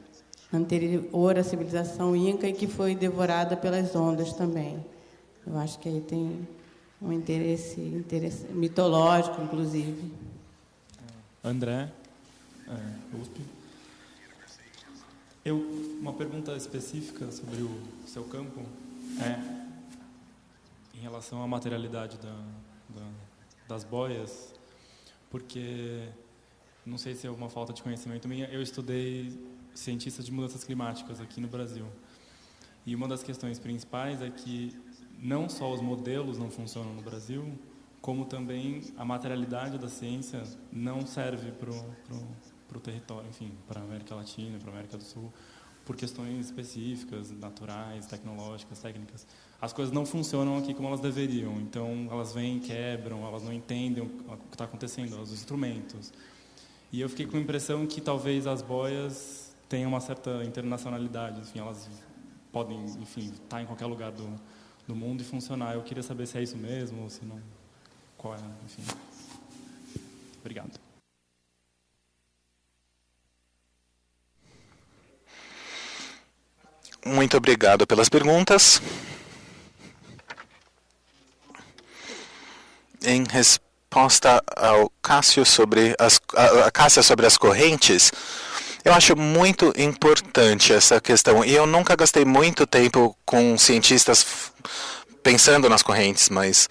J: anterior à civilização inca e que foi devorada pelas ondas também. Eu acho que aí tem um interesse mitológico, inclusive.
K: André, USP. Uma pergunta específica sobre o seu campo em relação à materialidade das boias, porque, não sei se é uma falta de conhecimento minha, eu estudei cientistas de mudanças climáticas aqui no Brasil. E uma das questões principais é que não só os modelos não funcionam no Brasil, como também a materialidade da ciência não serve para o território, enfim, para a América Latina, para a América do Sul, por questões específicas, naturais, tecnológicas, técnicas. As coisas não funcionam aqui como elas deveriam, então elas vêm, quebram, elas não entendem o que está acontecendo, os instrumentos. E eu fiquei com a impressão que talvez as boias tenham uma certa internacionalidade, enfim, elas podem, enfim, estar em qualquer lugar do mundo e funcionar. Eu queria saber se é isso mesmo ou se não. Qual é, enfim. Obrigado.
H: Muito obrigado pelas perguntas. Em resposta ao Cássio sobre a Cássia sobre as correntes, eu acho muito importante essa questão. E eu nunca gastei muito tempo com cientistas pensando nas correntes, mas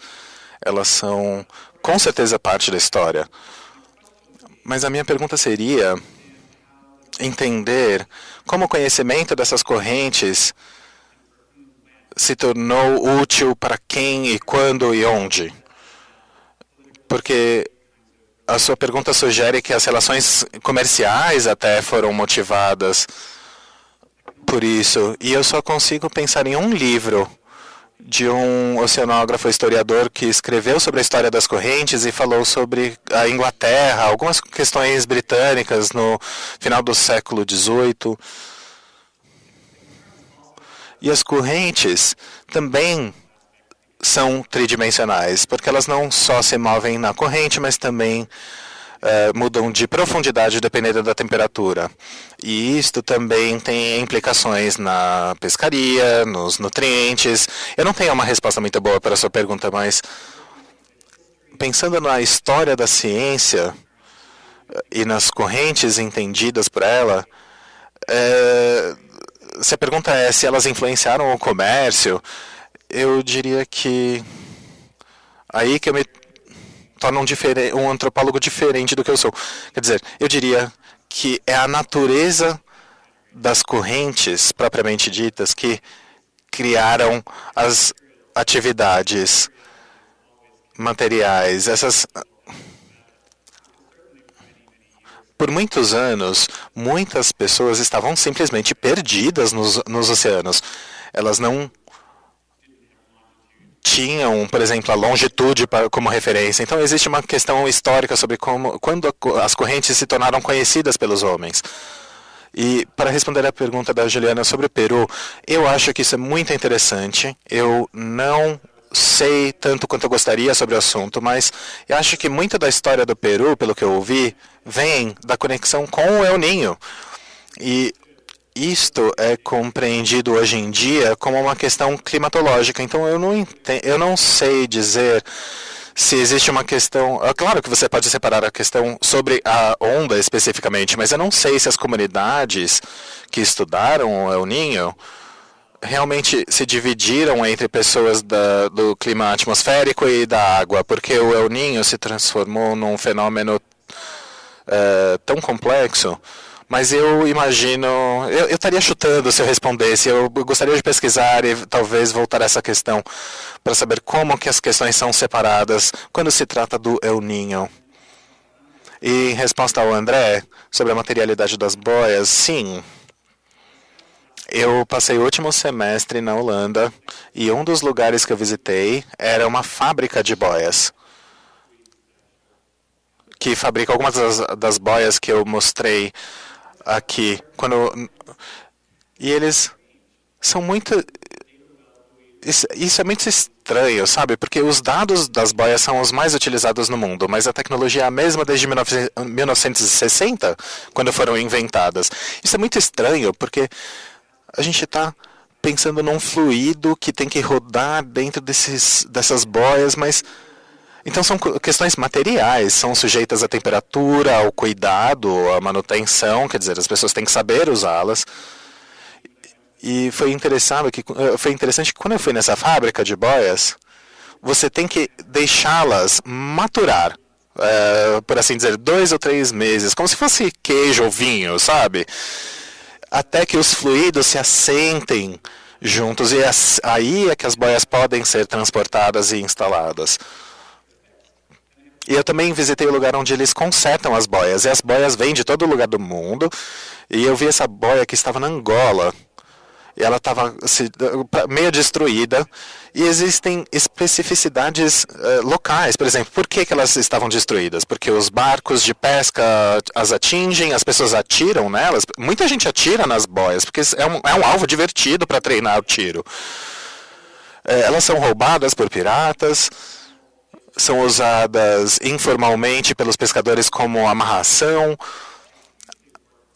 H: elas são com certeza parte da história. Mas a minha pergunta seria entender como o conhecimento dessas correntes se tornou útil para quem e quando e onde. Porque a sua pergunta sugere que as relações comerciais até foram motivadas por isso. E eu só consigo pensar em um livro de um oceanógrafo historiador que escreveu sobre a história das correntes e falou sobre a Inglaterra, algumas questões britânicas no final do século XVIII. E as correntes também são tridimensionais, porque elas não só se movem na corrente, mas também mudam de profundidade dependendo da temperatura. E isto também tem implicações na pescaria, nos nutrientes. Eu não tenho uma resposta muito boa para a sua pergunta, mas pensando na história da ciência e nas correntes entendidas por ela, se a pergunta é se elas influenciaram o comércio, eu diria que aí que eu me torno um antropólogo diferente do que eu sou. Quer dizer, eu diria que é a natureza das correntes, propriamente ditas, que criaram as atividades materiais. Por muitos anos, muitas pessoas estavam simplesmente perdidas nos oceanos. Elas não tinham, por exemplo, a longitude como referência. Então, existe uma questão histórica sobre quando as correntes se tornaram conhecidas pelos homens. E, para responder à pergunta da Juliana sobre o Peru, eu acho que isso é muito interessante. Eu não sei tanto quanto eu gostaria sobre o assunto, mas eu acho que muita da história do Peru, pelo que eu ouvi, vem da conexão com o El Niño. E isto é compreendido hoje em dia como uma questão climatológica. Então, eu não sei dizer se existe uma questão. Claro que você pode separar a questão sobre a onda especificamente, mas eu não sei se as comunidades que estudaram o El Niño realmente se dividiram entre pessoas do clima atmosférico e da água, porque o El Niño se transformou num fenômeno tão complexo. Mas eu imagino, eu estaria chutando se eu respondesse, eu gostaria de pesquisar e talvez voltar a essa questão para saber como que as questões são separadas quando se trata do El Niño. E em resposta ao André, sobre a materialidade das boias, sim, eu passei o último semestre na Holanda e um dos lugares que eu visitei era uma fábrica de boias, que fabrica algumas das boias que eu mostrei aqui, e eles são muito. Isso é muito estranho, sabe? Porque os dados das boias são os mais utilizados no mundo, mas a tecnologia é a mesma desde 1960, quando foram inventadas. Isso é muito estranho, porque a gente está pensando num fluido que tem que rodar dentro dessas boias, mas então são questões materiais, são sujeitas à temperatura, ao cuidado, à manutenção, quer dizer, as pessoas têm que saber usá-las. E foi interessante que quando eu fui nessa fábrica de boias, você tem que deixá-las maturar, por assim dizer, 2 ou 3 meses, como se fosse queijo ou vinho, sabe? Até que os fluidos se assentem juntos, e aí é que as boias podem ser transportadas e instaladas. E eu também visitei o lugar onde eles consertam as boias. E as boias vêm de todo lugar do mundo. E eu vi essa boia que estava na Angola. E ela estava meio destruída. E existem especificidades locais. Por exemplo, por que elas estavam destruídas? Porque os barcos de pesca as atingem, as pessoas atiram nelas. Muita gente atira nas boias, porque é um alvo divertido para treinar o tiro. Elas são roubadas por piratas, são usadas informalmente pelos pescadores como amarração.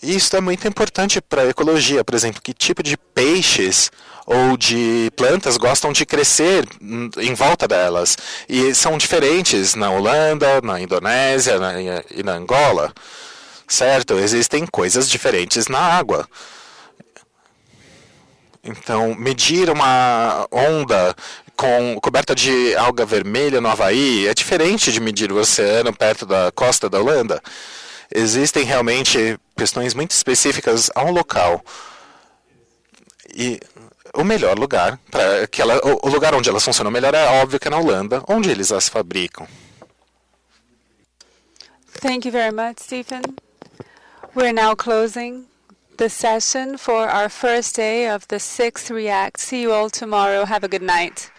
H: Isso é muito importante para a ecologia. Por exemplo, que tipo de peixes ou de plantas gostam de crescer em volta delas. E são diferentes na Holanda, na Indonésia e na Angola. Certo? Existem coisas diferentes na água. Então, medir uma onda coberta de alga vermelha no Havaí é diferente de medir o oceano perto da costa da Holanda. Existem realmente questões muito específicas ao local. E o melhor lugar, o lugar onde elas funcionam melhor é óbvio que é na Holanda, onde eles as fabricam.
G: Thank you very much, Stephen. We're now closing the session for our first day of the 6th REACT. See you all tomorrow. Have a good night.